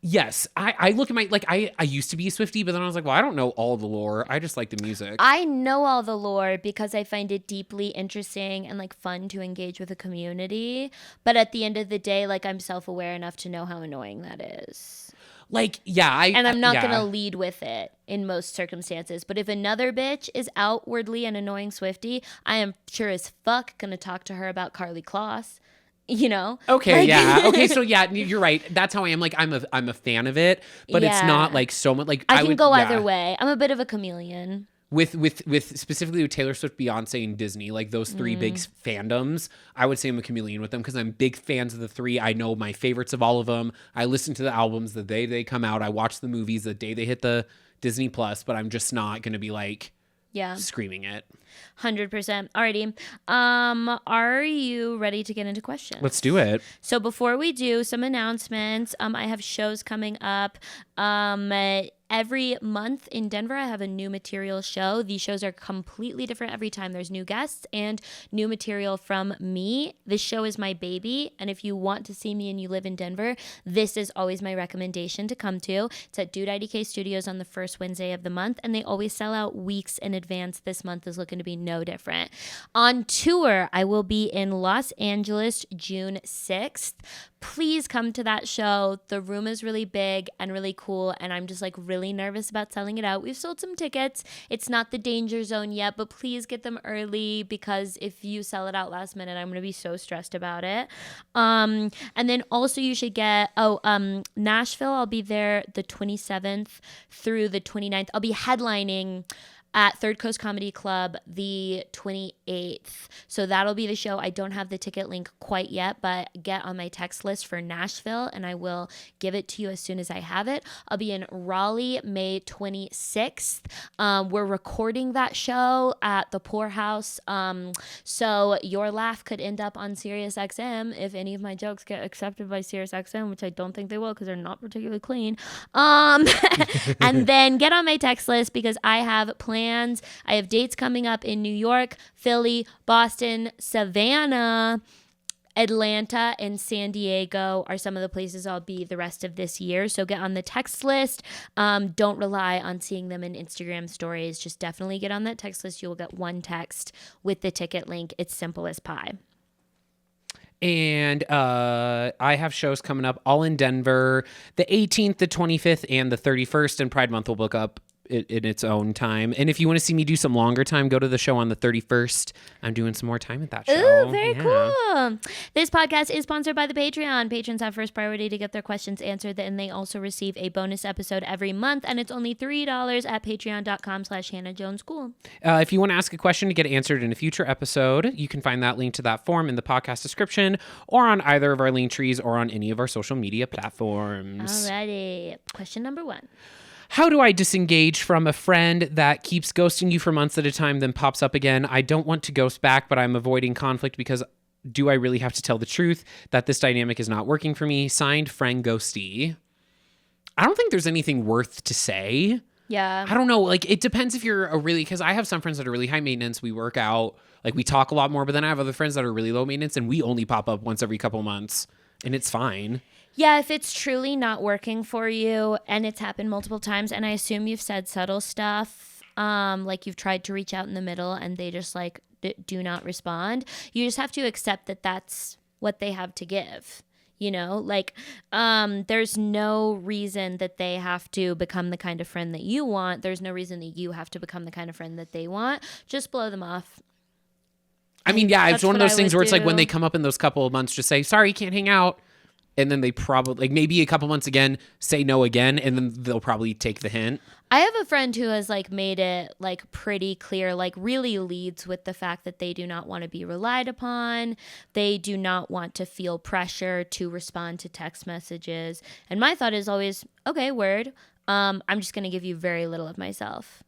Yes. I look at I used to be a Swiftie, but then I was like, well, I don't know all the lore. I just like the music. I know all the lore because I find it deeply interesting and like fun to engage with the community. But at the end of the day, like, I'm self-aware enough to know how annoying that is. Like, yeah. And I'm not going to lead with it in most circumstances. But if another bitch is outwardly an annoying Swiftie, I am sure as fuck going to talk to her about Karlie Kloss. Okay, yeah. Okay, so yeah, you're right. That's how I am. Like, I'm a fan of it, but it's not like so much. Like, I can go either way. I'm a bit of a chameleon. With specifically with Taylor Swift, Beyonce, and Disney, like those three big fandoms, I would say I'm a chameleon with them because I'm big fans of the three. I know my favorites of all of them. I listen to the albums the day they come out. I watch the movies the day they hit the Disney Plus, but I'm just not going to be like screaming it. 100%. Alrighty. Are you ready to get into questions? Let's do it. So before we do, some announcements. I have shows coming up. Every month in Denver, I have a new material show. These shows are completely different every time. There's new guests and new material from me. This show is my baby. And if you want to see me and you live in Denver, this is always my recommendation to come to. It's at Dude IDK Studios on the first Wednesday of the month. And they always sell out weeks in advance. This month is looking to be no different. On tour, I will be in Los Angeles June 6th. Please come to that show. The room is really big and really cool, and I'm just like really nervous about selling it out. We've sold some tickets. It's not the danger zone yet, but please get them early because if you sell it out last minute, I'm going to be so stressed about it. And then also you should get, Nashville, I'll be there the 27th through the 29th. I'll be headlining at Third Coast Comedy Club the 28th. So that'll be the show. I don't have the ticket link quite yet, but get on my text list for Nashville and I will give it to you as soon as I have it. I'll be in Raleigh May 26th. We're recording that show at the Poorhouse. So your laugh could end up on SiriusXM if any of my jokes get accepted by SiriusXM, which I don't think they will because they're not particularly clean. And then get on my text list because I have plans. I have dates coming up in New York, Philly, Boston, Savannah, Atlanta, and San Diego are some of the places I'll be the rest of this year. So get on the text list. Don't rely on seeing them in Instagram stories. Just definitely get on that text list. You will get one text with the ticket link. It's simple as pie. And I have shows coming up all in Denver, the 18th, the 25th, and the 31st, and Pride Month will book up in its own time. And if you want to see me do some longer time, go to the show on the 31st. I'm doing some more time at that show. Ooh, very cool. This podcast is sponsored by the Patreon. Patrons have first priority to get their questions answered, and they also receive a bonus episode every month, and it's only $3 at patreon.com/HannahJonesSchool. If you want to ask a question to get answered in a future episode, you can find that link to that form in the podcast description or on either of our link trees or on any of our social media platforms. Alrighty. Question number 1. How do I disengage from a friend that keeps ghosting you for months at a time, then pops up again? I don't want to ghost back, but I'm avoiding conflict because do I really have to tell the truth that this dynamic is not working for me? Signed, Friend Ghosty. I don't think there's anything worth to say. Yeah. I don't know. Like, it depends if you're because I have some friends that are really high maintenance. We work out, like we talk a lot more, but then I have other friends that are really low maintenance and we only pop up once every couple months and it's fine. Yeah, if it's truly not working for you and it's happened multiple times, and I assume you've said subtle stuff, like you've tried to reach out in the middle and they just like do not respond, you just have to accept that that's what they have to give. There's no reason that they have to become the kind of friend that you want. There's no reason that you have to become the kind of friend that they want. Just blow them off. I mean, yeah, it's one of those things where it's like when they come up in those couple of months, just say, sorry, can't hang out. And then they probably, maybe a couple months again, say no again, and then they'll probably take the hint. I have a friend who has made it pretty clear, really leads with the fact that they do not want to be relied upon. They do not want to feel pressure to respond to text messages. And my thought is always, okay, word. I'm just going to give you very little of myself.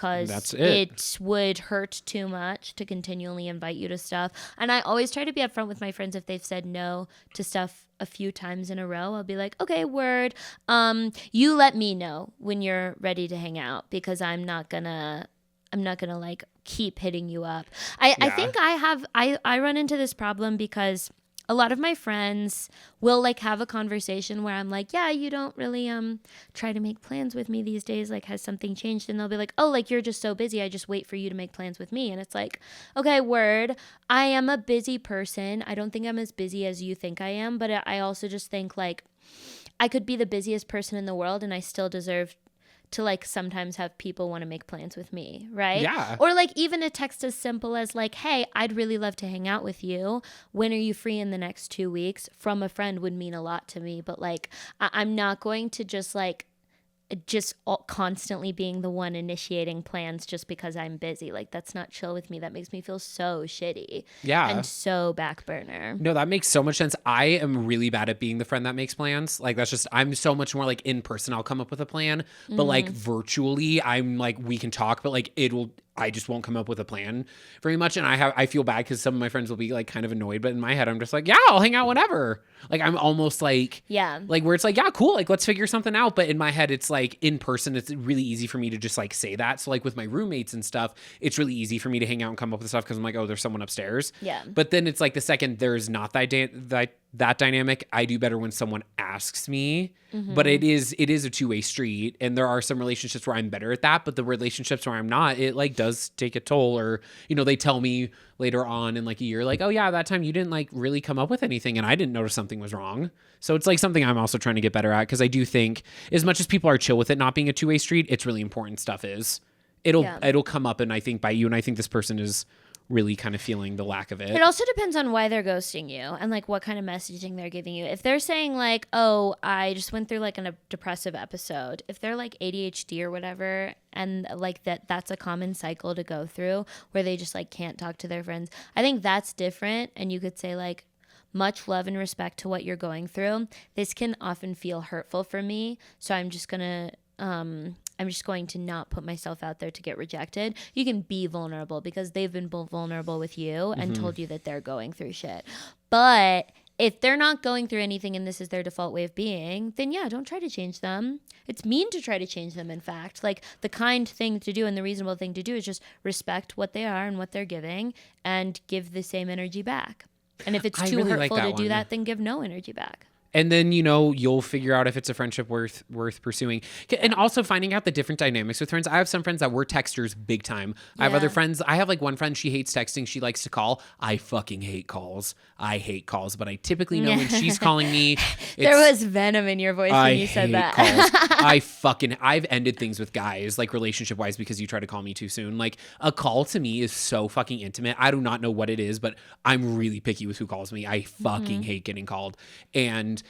because That's it would hurt too much to continually invite you to stuff. And I always try to be upfront with my friends if they've said no to stuff a few times in a row. I'll be like, okay, word. You let me know when you're ready to hang out, because I'm not gonna like keep hitting you up. I think I run into this problem because a lot of my friends will like have a conversation where I'm like, yeah, you don't really try to make plans with me these days. Like, has something changed? And they'll be like, oh, like you're just so busy. I just wait for you to make plans with me. And it's like, okay, word. I am a busy person. I don't think I'm as busy as you think I am. But I also just think like I could be the busiest person in the world and I still deserve to like sometimes have people want to make plans with me, right? Yeah. Or like even a text as simple as like, hey, I'd really love to hang out with you. When are you free in the next 2 weeks? From a friend would mean a lot to me. But like, I'm not going to just like constantly being the one initiating plans just because I'm busy. Like, that's not chill with me. That makes me feel so shitty. Yeah. And so back burner. No, that makes so much sense. I am really bad at being the friend that makes plans. Like, that's just, I'm so much more like in person, I'll come up with a plan. But like virtually, I'm like, we can talk, but like I just won't come up with a plan very much. And I feel bad because some of my friends will be like kind of annoyed, but in my head, I'm just like, yeah, I'll hang out whenever. Like, I'm almost like, like where it's like, yeah, cool. Like, let's figure something out. But in my head, it's like in person, it's really easy for me to just like say that. So like with my roommates and stuff, it's really easy for me to hang out and come up with stuff because I'm like, oh, there's someone upstairs. Yeah. But then it's like the second there's not that dynamic, I do better when someone asks me. But it is a two-way street, and there are some relationships where I'm better at that, but the relationships where I'm not, it like does take a toll. Or, you know, they tell me later on in like a year, like, oh yeah, that time you didn't like really come up with anything and I didn't notice something was wrong. So it's like something I'm also trying to get better at, because I do think as much as people are chill with it not being a two-way street, it's really important stuff is. It'll come up, and I think by you, and I think this person is really kind of feeling the lack of it. It also depends on why they're ghosting you and like what kind of messaging they're giving you. If they're saying like, oh, I just went through like a depressive episode, if they're like ADHD or whatever, and like that's a common cycle to go through where they just like can't talk to their friends, I think that's different. And you could say like, much love and respect to what you're going through. This can often feel hurtful for me, so I'm just going to not put myself out there to get rejected. You can be vulnerable because they've been vulnerable with you and told you that they're going through shit. But if they're not going through anything and this is their default way of being, then yeah, don't try to change them. It's mean to try to change them, in fact. Like, the kind thing to do and the reasonable thing to do is just respect what they are and what they're giving and give the same energy back. And if it's too really hurtful like to that do one. that, then give no energy back. And then, you know, you'll figure out if it's a friendship worth pursuing. And also finding out the different dynamics with friends. I have some friends that were texters big time. I have other friends. I have like one friend, she hates texting. She likes to call. I fucking hate calls. I hate calls, but I typically know when she's calling me. There was venom in your voice when you said that. Calls. I've ended things with guys, like relationship wise, because you try to call me too soon. Like, a call to me is so fucking intimate. I do not know what it is, but I'm really picky with who calls me. I fucking hate getting called. And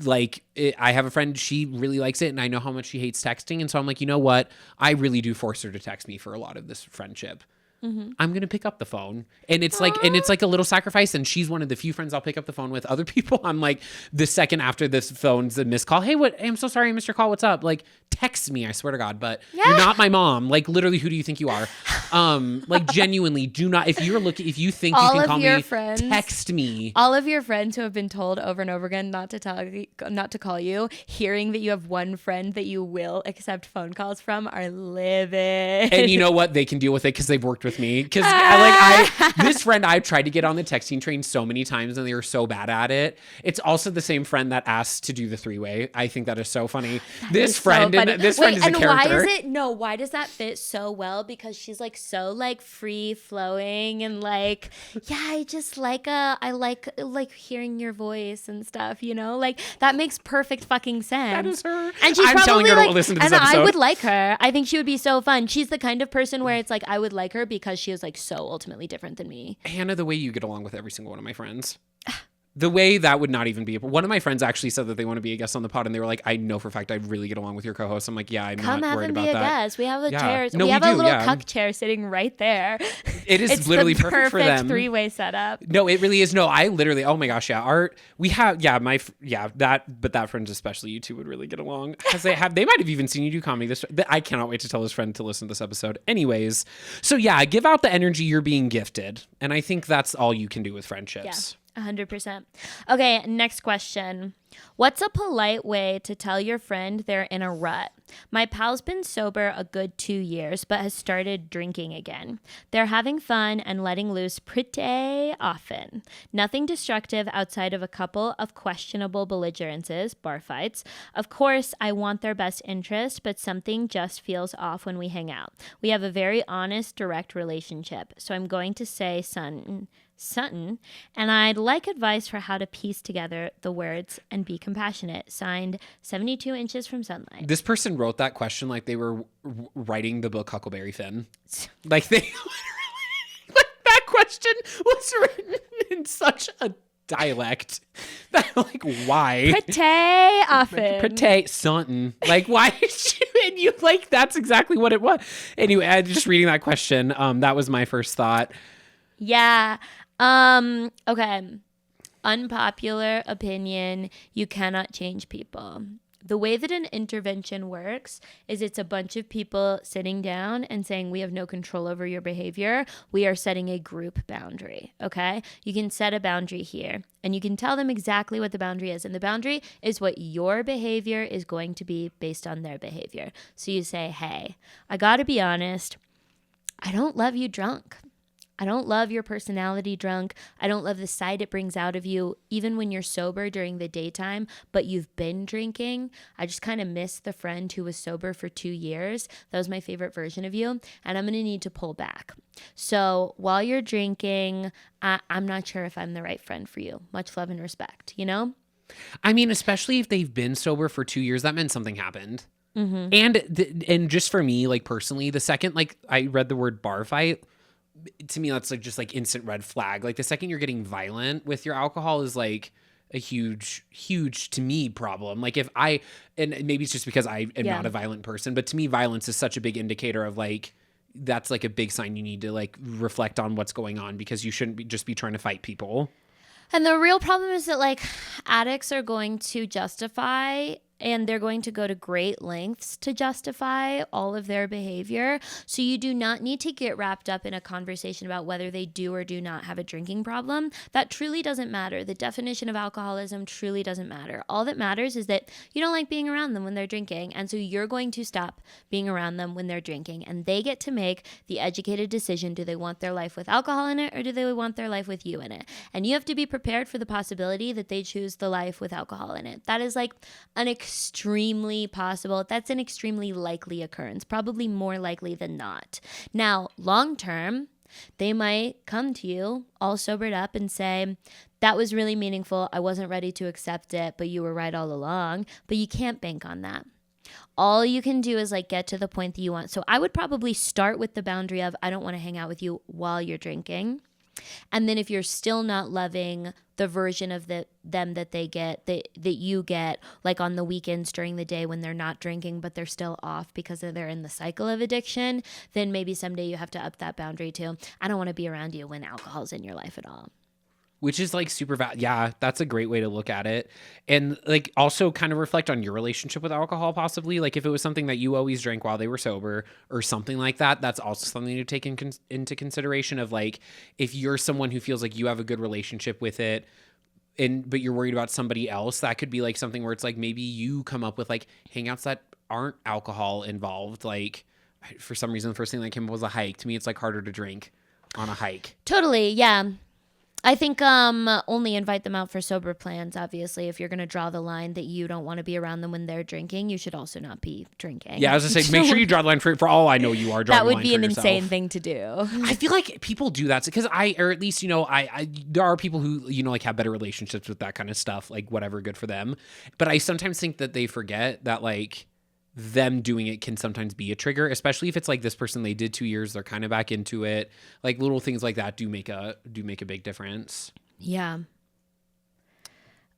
like, I have a friend, she really likes it, and I know how much she hates texting. And so I'm like, you know what? I really do force her to text me for a lot of this friendship. I'm going to pick up the phone. And it's like, a little sacrifice. And she's one of the few friends I'll pick up the phone with. Other people, I'm like, the second after this phone's a missed call. Hey, I'm so sorry I missed your call. What's up? Like, text me, I swear to God. But you're not my mom. Like, literally, who do you think you are? Like, genuinely, do not, if you think you can call me, text me. All of your friends who have been told over and over again not to call you, hearing that you have one friend that you will accept phone calls from, are livid. And you know what? They can deal with it because they've worked with me. Because this friend, I've tried to get on the texting train so many times, and they were so bad at it. It's also the same friend that asked to do the 3-way. I think that is so funny. This friend is a character. Why does that fit so well? Because she's like so like free flowing and like, yeah, I like hearing your voice and stuff, you know, like that makes perfect fucking sense. That is her. And she's I'm probably telling her like, to listen to this and episode. I would like her. I think she would be so fun. She's the kind of person where it's like, I would like her because she is like so ultimately different than me. Hannah, the way you get along with every single one of my friends. The way that would not even be. One of my friends actually said that they want to be a guest on the pod, and they were like, "I know for a fact I really get along with your co-host." I'm like, "Yeah, I'm Come not have worried him about be a that." guest. We have the Yeah. chairs. No, we we have do, a little yeah. cuck chair sitting right there. It is It's literally the perfect for them. three-way setup. No, it really is. No, I literally. Oh my gosh, yeah. We have. Yeah, that friends especially. You two would really get along, because they might have even seen you do comedy. I cannot wait to tell his friend to listen to this episode. Anyways, so yeah, give out the energy you're being gifted, and I think that's all you can do with friendships. Yeah. 100%. Okay, next question. What's a polite way to tell your friend they're in a rut? My pal's been sober a good 2 years, but has started drinking again. They're having fun and letting loose pretty often. Nothing destructive outside of a couple of questionable belligerences, bar fights. Of course, I want their best interest, but something just feels off when we hang out. We have a very honest, direct relationship, so I'm going to say Sutton, and I'd like advice for how to piece together the words and be compassionate. Signed, 72 inches from sunlight. This person wrote that question like they were writing the book Huckleberry Finn. Like they literally, like that question was written in such a dialect that like why? Pretty often. Pretty something. Like why did you, and you like that's exactly what it was. Anyway, just reading that question, that was my first thought. Yeah. Okay. Unpopular opinion. You cannot change people. The way that an intervention works is it's a bunch of people sitting down and saying, we have no control over your behavior. We are setting a group boundary. Okay. You can set a boundary here and you can tell them exactly what the boundary is. And the boundary is what your behavior is going to be based on their behavior. So you say, hey, I got to be honest. I don't love you drunk. I don't love your personality drunk. I don't love the side it brings out of you, even when you're sober during the daytime, but you've been drinking. I just kind of miss the friend who was sober for 2 years. That was my favorite version of you, and I'm going to need to pull back. So while you're drinking, I'm not sure if I'm the right friend for you. Much love and respect, you know? I mean, especially if they've been sober for 2 years, that meant something happened. Mm-hmm. And just for me, like personally, the second like I read the word bar fight, to me that's like just like instant red flag. Like the second you're getting violent with your alcohol is like a huge to me problem. Like if and maybe it's just because I am not a violent person, but to me violence is such a big indicator of like that's like a big sign you need to like reflect on what's going on, because you shouldn't just be trying to fight people. And the real problem is that like addicts are going to justify, and they're going to go to great lengths to justify all of their behavior. So you do not need to get wrapped up in a conversation about whether they do or do not have a drinking problem. That truly doesn't matter. The definition of alcoholism truly doesn't matter. All that matters is that you don't like being around them when they're drinking. And so you're going to stop being around them when they're drinking. And they get to make the educated decision. Do they want their life with alcohol in it, or do they want their life with you in it? And you have to be prepared for the possibility that they choose the life with alcohol in it. That is like an extremely possible. That's an extremely likely occurrence, probably more likely than not. Now, long term, they might come to you all sobered up and say, that was really meaningful. I wasn't ready to accept it, but you were right all along. But you can't bank on that. All you can do is like get to the point that you want. So I would probably start with the boundary of, I don't want to hang out with you while you're drinking. And then if you're still not loving the version of them that they get, that you get, like on the weekends during the day when they're not drinking, but they're still off because they're in the cycle of addiction, then maybe someday you have to up that boundary too. I don't want to be around you when alcohol's in your life at all. Which is like super yeah, that's a great way to look at it. And like also kind of reflect on your relationship with alcohol possibly. Like if it was something that you always drank while they were sober or something like that, that's also something to take into consideration of like, if you're someone who feels like you have a good relationship with it, but you're worried about somebody else, that could be like something where it's like maybe you come up with like hangouts that aren't alcohol involved. Like for some reason, the first thing that came up was a hike. To me, it's like harder to drink on a hike. Totally, yeah. I think only invite them out for sober plans, obviously. If you're going to draw the line that you don't want to be around them when they're drinking, you should also not be drinking. Yeah, I was going to say, make sure you draw the line for all I know you are drawing the line. That would be an insane thing to do. I feel like people do that because or at least, you know, I there are people who, you know, like have better relationships with that kind of stuff, like whatever, good for them. But I sometimes think that they forget that like them doing it can sometimes be a trigger, especially if it's like this person, they did 2 years, they're kind of back into it. Like little things like that do make a big difference. Yeah.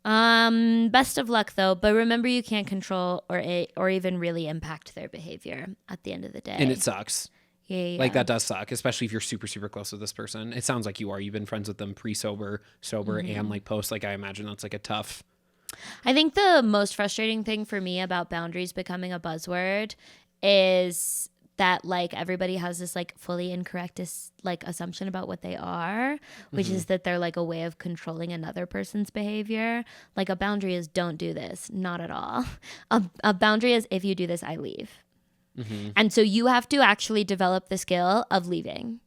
Best of luck though, but remember you can't control or even really impact their behavior at the end of the day. And it sucks. Yeah. Like that does suck, especially if you're super, super close with this person. It sounds like you are. You've been friends with them pre-sober, sober, and like post. Like I imagine that's like a tough. I think the most frustrating thing for me about boundaries becoming a buzzword is that like everybody has this like fully incorrect like assumption about what they are, which is that they're like a way of controlling another person's behavior. Like a boundary is don't do this, not at all. A boundary is if you do this, I leave. And so you have to actually develop the skill of leaving.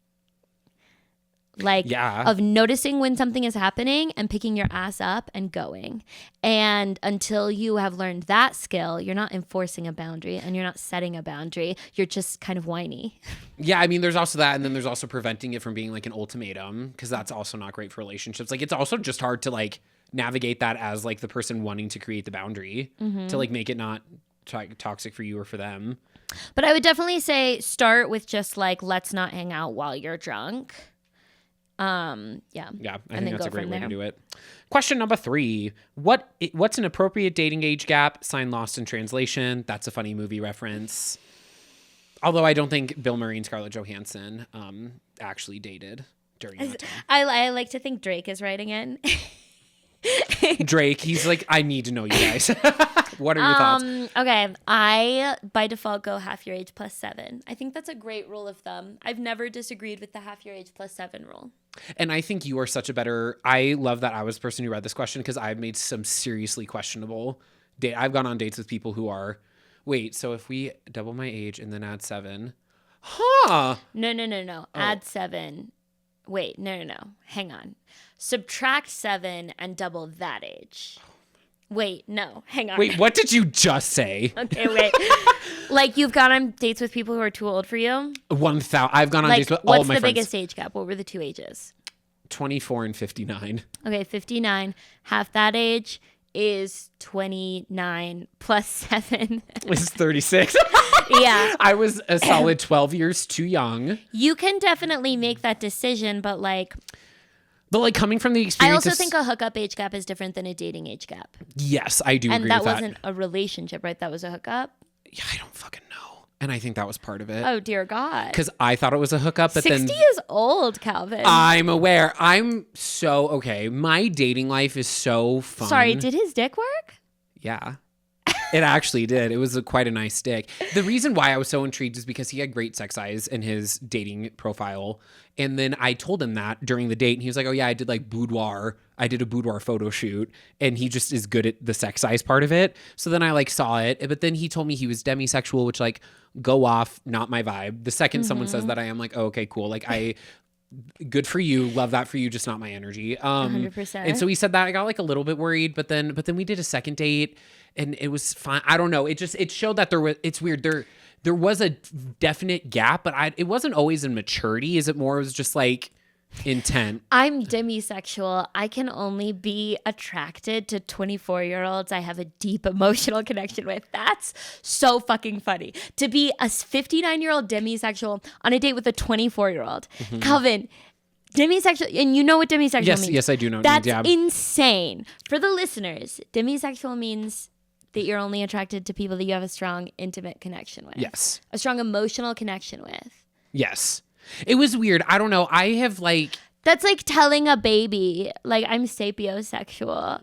Like of noticing when something is happening and picking your ass up and going. And until you have learned that skill, you're not enforcing a boundary and you're not setting a boundary. You're just kind of whiny. Yeah, I mean, there's also that. And then there's also preventing it from being like an ultimatum, because that's also not great for relationships. Like it's also just hard to like navigate that as like the person wanting to create the boundary to like make it not toxic for you or for them. But I would definitely say start with just like, let's not hang out while you're drunk. I think that's a great way to do it. Question number 3. What's an appropriate dating age gap? Sign Lost in Translation. That's a funny movie reference. Although I don't think Bill Murray and Scarlett Johansson actually dated during that time. I like to think Drake is writing it. Drake, he's like, I need to know you guys. What are your thoughts? Okay, I by default go half your age plus 7. I think that's a great rule of thumb. I've never disagreed with the half your age plus 7 rule. And I think you are such a better. I love that I was the person who read this question, because I've made some seriously questionable date. I've gone on dates with people who are, wait, so if we double my age and then add 7, No. Add 7. Wait, no. Hang on. Subtract 7 and double that age. Wait, no. Hang on. Wait, what did you just say? Okay, wait. Like you've gone on dates with people who are too old for you? 1,000. I've gone on dates with all of my friends. What's the biggest age gap? What were the 2 ages? 24 and 59. Okay, 59. Half that age is 29 plus 7. Is 36. Yeah. I was a solid 12 years too young. You can definitely make that decision, but like... But like coming from the experience, I also think a hookup age gap is different than a dating age gap. Yes, I do agree with that. And that wasn't a relationship, right? That was a hookup? Yeah, I don't fucking know. And I think that was part of it. Oh, dear God. Because I thought it was a hookup, but 60 then... is old, Calvin. I'm aware. I'm so... Okay, my dating life is so fun. Sorry, did his dick work? Yeah. It actually did. It was quite a nice stick. The reason why I was so intrigued is because he had great sex eyes in his dating profile. And then I told him that during the date. And he was like, oh, yeah, I did like boudoir. I did a boudoir photo shoot. And he just is good at the sex eyes part of it. So then I like saw it. But then he told me he was demisexual, which like go off, not my vibe. The second someone says that, I am like, oh, okay, cool. Like good for you. Love that for you. Just not my energy. 100%. And so he said that. I got like a little bit worried, but then we did a second date and it was fine. I don't know. It showed that it's weird. There was a definite gap, but it wasn't always in maturity. Is it more? It was just like intent. I'm demisexual. I can only be attracted to 24-year-olds I have a deep emotional connection with. That's so fucking funny. To be a 59-year-old demisexual on a date with a 24-year-old. Calvin, demisexual, and you know what demisexual means. Yes, I do know. That's insane. For the listeners, demisexual means that you're only attracted to people that you have a strong, intimate connection with. Yes. A strong emotional connection with. Yes. It was weird. I don't know. I have like... That's like telling a baby, like, I'm sapiosexual.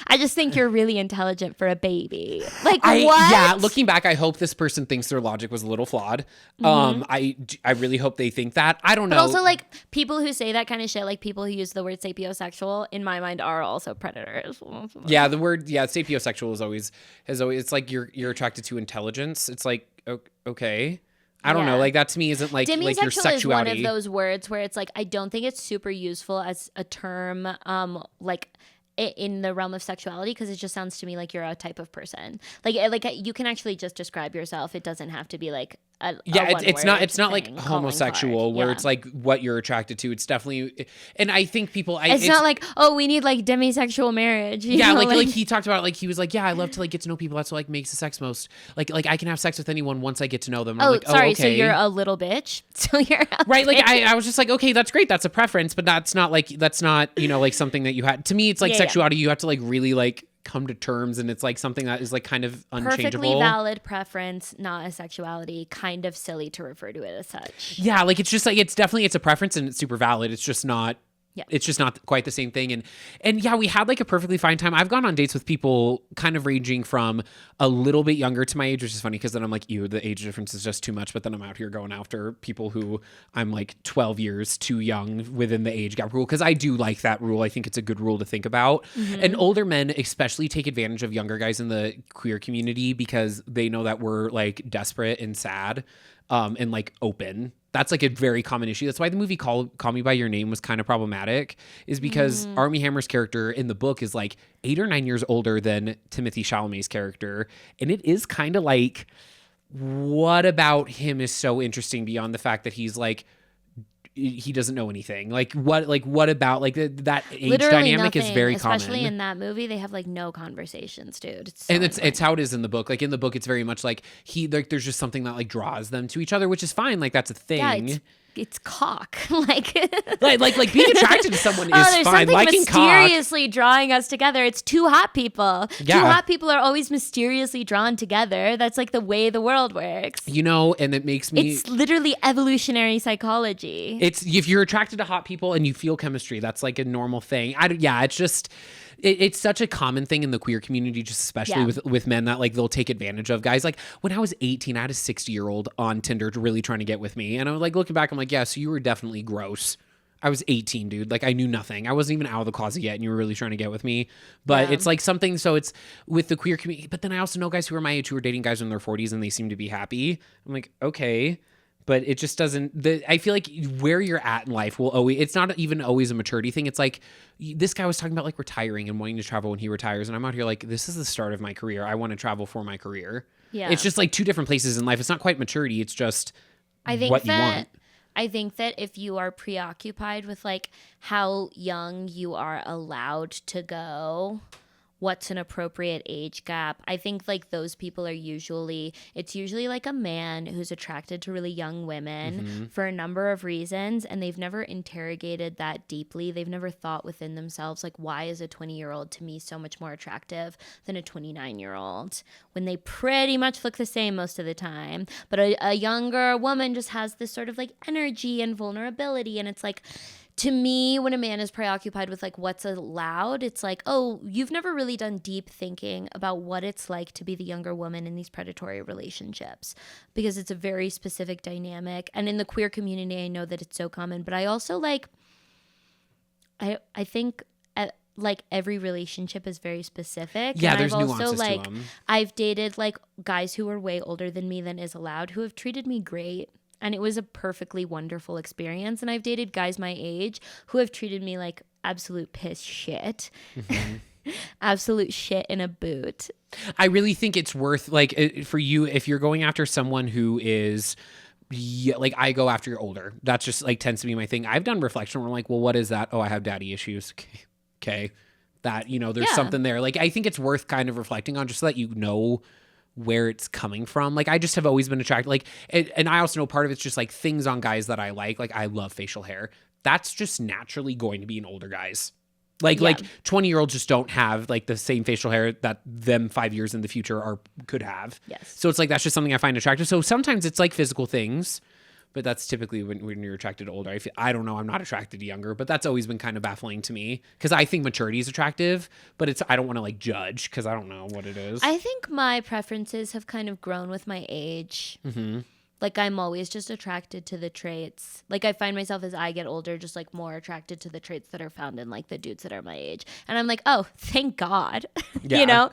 I just think you're really intelligent for a baby. Like, what? Yeah, looking back, I hope this person thinks their logic was a little flawed. I really hope they think that. I don't know. But also, like, people who say that kind of shit, like people who use the word sapiosexual, in my mind, are also predators. Yeah, the word, sapiosexual is always, it's like you're attracted to intelligence. It's like, okay. I don't know. Like that to me isn't like your sexuality. Is one of those words where it's like, I don't think it's super useful as a term, like in the realm of sexuality, because it just sounds to me like you're a type of person. Like you can actually just describe yourself. It doesn't have to be like it's not like homosexual where it's like what you're attracted to. It's definitely, and I think people. It's not like, oh, we need like demisexual marriage. Yeah, like he talked about, like he was like, yeah, I love to like get to know people. That's what like makes the sex most like I can have sex with anyone once I get to know them. I'm like, sorry, okay. so you're a little bitch. So you're right. Like I was just like, okay, that's great. That's a preference, but that's not like like something that you had. To me, it's like sexuality you have to like really like come to terms, and it's like something that is like kind of unchangeable. Perfectly valid preference, not a sexuality. Kind of silly to refer to it as such. Yeah, like it's just like it's a preference and it's super valid. It's just not. Yeah. It's just not quite the same thing. And yeah, we had like a perfectly fine time. I've gone on dates with people kind of ranging from a little bit younger to my age, which is funny because then I'm like, ew, the age difference is just too much. But then I'm out here going after people who I'm like 12 years too young within the age gap rule. Because I do like that rule. I think it's a good rule to think about. Mm-hmm. And older men especially take advantage of younger guys in the queer community because they know that we're like desperate and sad and like open. That's like a very common issue. That's why the movie Call Me By Your Name was kind of problematic, is because Armie Hammer's character in the book is like 8 or 9 years older than Timothée Chalamet's character. And it is kind of like, what about him is so interesting beyond the fact that he's like, he doesn't know anything. Like what about like that age literally dynamic nothing, is very especially common. in that movie. They have like no conversations, dude. It's how it is in the book. Like in the book, it's very much like there's just something that like draws them to each other, which is fine. Like that's a thing. Yeah, it's cock. like being attracted to someone is there's fine. Something Liking mysteriously drawing us together. It's two hot people. Yeah. Two hot people are always mysteriously drawn together. That's like the way the world works. You know, and it makes me. It's literally evolutionary psychology. It's if you're attracted to hot people and you feel chemistry, that's like a normal thing. It's just. It's such a common thing in the queer community, just especially with men, that like they'll take advantage of guys. Like when I was 18, I had a 60-year-old on Tinder really trying to get with me. And I was like, looking back, I'm like, yeah, so you were definitely gross. I was 18, dude. Like I knew nothing. I wasn't even out of the closet yet and you were really trying to get with me. But it's like something, so it's with the queer community. But then I also know guys who are my age who are dating guys in their 40s and they seem to be happy. I'm like, okay. But it just doesn't, I feel like where you're at in life will always, it's not even always a maturity thing. It's like, this guy was talking about like retiring and wanting to travel when he retires. And I'm out here like, this is the start of my career. I want to travel for my career. Yeah. It's just like two different places in life. It's not quite maturity. It's just what you want. I think that if you are preoccupied with like how young you are allowed to go, what's an appropriate age gap, I think like those people are usually like a man who's attracted to really young women for a number of reasons, and they've never interrogated that deeply. They've never thought within themselves like, why is a 20-year-old to me so much more attractive than a 29-year-old, when they pretty much look the same most of the time. But a younger woman just has this sort of like energy and vulnerability, and it's like, to me, when a man is preoccupied with like what's allowed, it's like, oh, you've never really done deep thinking about what it's like to be the younger woman in these predatory relationships, because it's a very specific dynamic. And in the queer community, I know that it's so common, but I also like, I think like every relationship is very specific. Yeah, and there's I've nuances also like to them. I've dated like guys who are way older than me than is allowed, who have treated me great. And it was a perfectly wonderful experience. And I've dated guys my age who have treated me like absolute piss shit. Absolute shit in a boot. I really think it's worth, like, for you, if you're going after someone who is, like, I go after you're older. That's just, like, tends to be my thing. I've done reflection where I'm like, well, what is that? Oh, I have daddy issues. Okay. That, you know, there's something there. Like, I think it's worth kind of reflecting on just so that you know where it's coming from. Like I just have always been attracted, like, and I also know part of it's just like things on guys that I like I love facial hair. That's just naturally going to be in older guys. Like 20-year-olds just don't have like the same facial hair that them 5 years in the future could have. Yes. So it's like, that's just something I find attractive. So sometimes it's like physical things, but that's typically when you're attracted to older. I don't know. I'm not attracted to younger, but that's always been kind of baffling to me because I think maturity is attractive, but I don't want to like judge because I don't know what it is. I think my preferences have kind of grown with my age. Like I'm always just attracted to the traits. Like I find myself as I get older, just like more attracted to the traits that are found in like the dudes that are my age. And I'm like, oh, thank God, you know?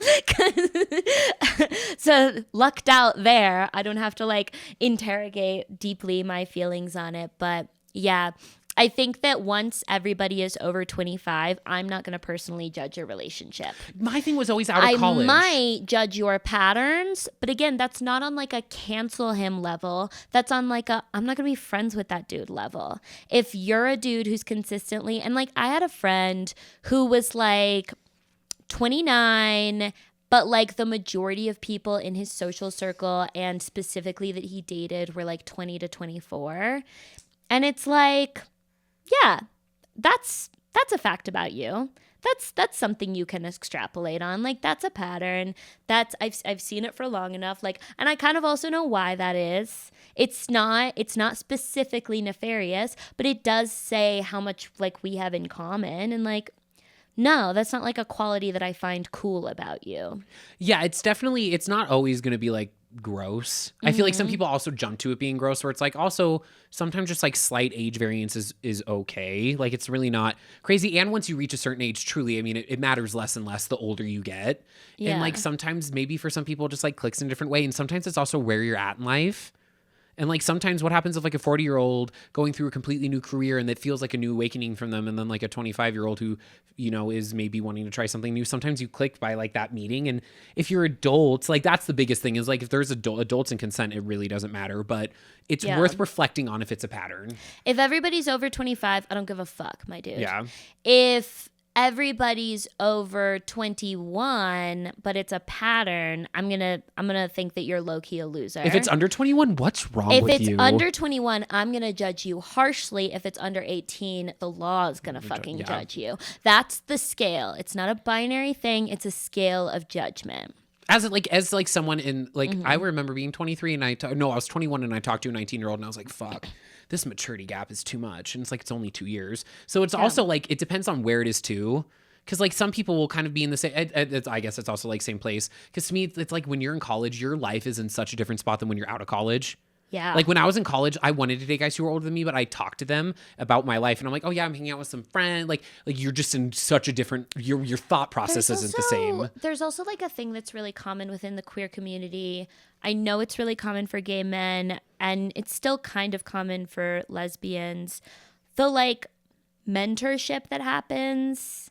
So lucked out there. I don't have to like interrogate deeply my feelings on it. But yeah, I think that once everybody is over 25, I'm not going to personally judge your relationship. My thing was always out of college. I might judge your patterns, but again, that's not on like a cancel him level. That's on like a I'm not going to be friends with that dude level. If you're a dude who's consistently, and like I had a friend who was like 29, but like the majority of people in his social circle and specifically that he dated were like 20 to 24. And it's like, yeah, that's a fact about you. that's something you can extrapolate on. Like, that's a pattern. I've seen it for long enough. Like, and I kind of also know why that is. It's not specifically nefarious, but it does say how much like we have in common. And like, no, that's not like a quality that I find cool about you. Yeah, it's not always going to be like gross. I feel like some people also jump to it being gross, where it's like also sometimes just like slight age variance is okay. Like, it's really not crazy. And once you reach a certain age, truly, I mean, it matters less and less the older you get. Yeah. And like sometimes maybe for some people it just like clicks in a different way. And sometimes it's also where you're at in life. And like sometimes what happens if like a 40-year-old going through a completely new career and that feels like a new awakening from them, and then like a 25-year-old who, you know, is maybe wanting to try something new. Sometimes you click by like that meeting. And if you're adults, like that's the biggest thing is like if there's adults and consent, it really doesn't matter. But it's worth reflecting on if it's a pattern. If everybody's over 25, I don't give a fuck, my dude. Yeah. If everybody's over 21, but it's a pattern, I'm gonna think that you're low-key a loser. If it's under 21, what's wrong with you? If it's under 21, I'm gonna judge you harshly. If it's under 18, the law is gonna fucking judge you. That's the scale. It's not a binary thing. It's a scale of judgment. As someone in like, I remember being 23 and I was 21 and I talked to a 19-year-old and I was like, fuck, this maturity gap is too much. And it's like, it's only 2 years. So it's also like, it depends on where it is too. Cause like some people will kind of be in the same, I guess it's also like same place. Cause to me, it's like when you're in college, your life is in such a different spot than when you're out of college. Yeah. Like when I was in college, I wanted to date guys who were older than me, but I talked to them about my life and I'm like, oh yeah, I'm hanging out with some friend. Like you're just in such a different, your thought process isn't the same. There's also like a thing that's really common within the queer community. I know it's really common for gay men and it's still kind of common for lesbians. The like mentorship that happens.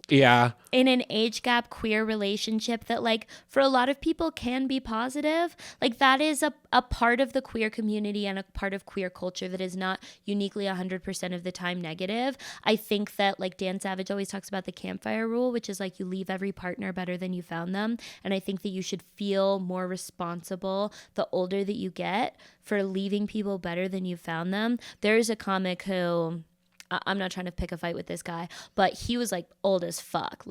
Yeah. In an age gap queer relationship that like for a lot of people can be positive. Like that is a part of the queer community and a part of queer culture that is not uniquely 100% of the time negative. I think that like Dan Savage always talks about the campfire rule, which is like you leave every partner better than you found them. And I think that you should feel more responsible the older that you get for leaving people better than you found them. There's a comic who, I'm not trying to pick a fight with this guy, but he was like old as fuck.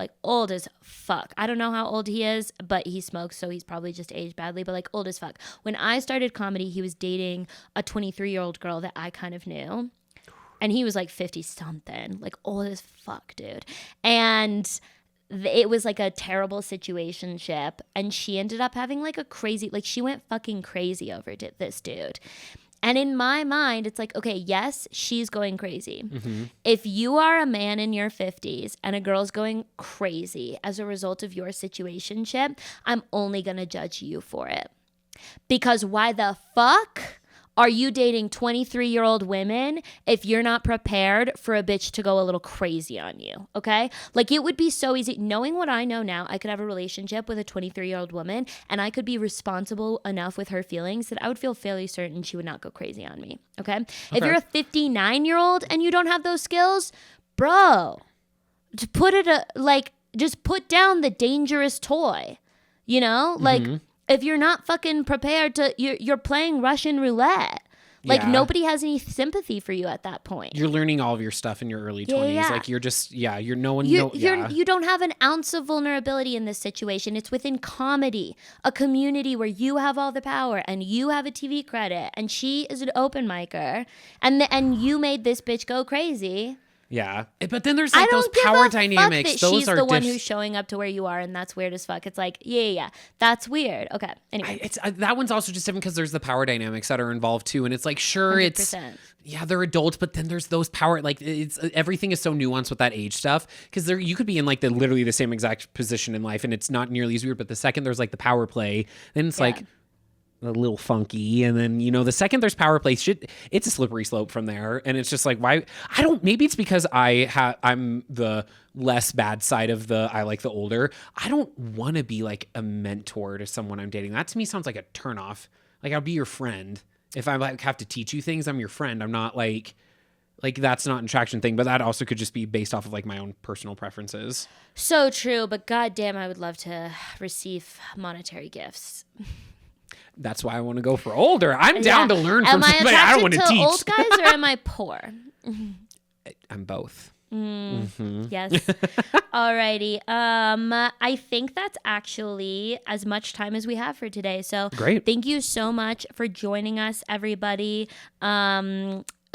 I don't know how old he is, but he smokes, so he's probably just aged badly, but like old as fuck. When I started comedy, he was dating a 23-year-old girl that I kind of knew. And he was like 50 something, like old as fuck, dude. And it was like a terrible situationship. And she ended up having like a crazy, like she went fucking crazy over this dude. And in my mind, it's like, okay, yes, she's going crazy. Mm-hmm. If you are a man in your 50s and a girl's going crazy as a result of your situationship, I'm only going to judge you for it. Because why the fuck are you dating 23-year-old women if you're not prepared for a bitch to go a little crazy on you, okay? Like, it would be so easy. Knowing what I know now, I could have a relationship with a 23-year-old woman, and I could be responsible enough with her feelings that I would feel fairly certain she would not go crazy on me, okay? If you're a 59-year-old and you don't have those skills, bro, just put down the dangerous toy, you know? Like, if you're not fucking prepared to, you're playing Russian roulette. Like, nobody has any sympathy for you at that point. You're learning all of your stuff in your early 20s. Yeah. Like, you're just, you're no one. You don't have an ounce of vulnerability in this situation. It's within comedy, a community where you have all the power and you have a TV credit and she is an open micer and you made this bitch go crazy. Yeah, but then there's like those power dynamics. That those she's the one who's showing up to where you are, and that's weird as fuck. It's like, yeah, that's weird. Okay, anyway, that one's also just different because there's the power dynamics that are involved too, and it's like, sure, 100%. They're adults, but then there's those power, like everything is so nuanced with that age stuff because you could be in like literally the same exact position in life, and it's not nearly as weird. But the second there's like the power play, then it's like a little funky, and then the second there's power play shit, it's a slippery slope from there. And it's just like, why maybe it's because I'm the less bad side of I like the older. I don't want to be like a mentor to someone I'm dating. That to me sounds like a turnoff. Like, I'll be your friend if I like have to teach you things. I'm your friend. I'm not like that's not an attraction thing, but that also could just be based off of like my own personal preferences. So true, but goddamn, I would love to receive monetary gifts. That's why I want to go for older. I'm down to learn from somebody I don't want to teach. Am I attracted to old guys or am I poor? I'm both. Yes. Alrighty. I think that's actually as much time as we have for today. So Great. Thank you so much for joining us, everybody.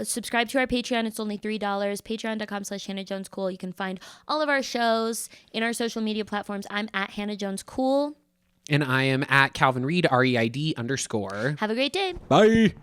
Subscribe to our Patreon. It's only $3. Patreon.com/HannahJonesCool. You can find all of our shows in our social media platforms. I'm at Hannah Jones Cool. And I am at Calvin Reid, REID _. Have a great day. Bye.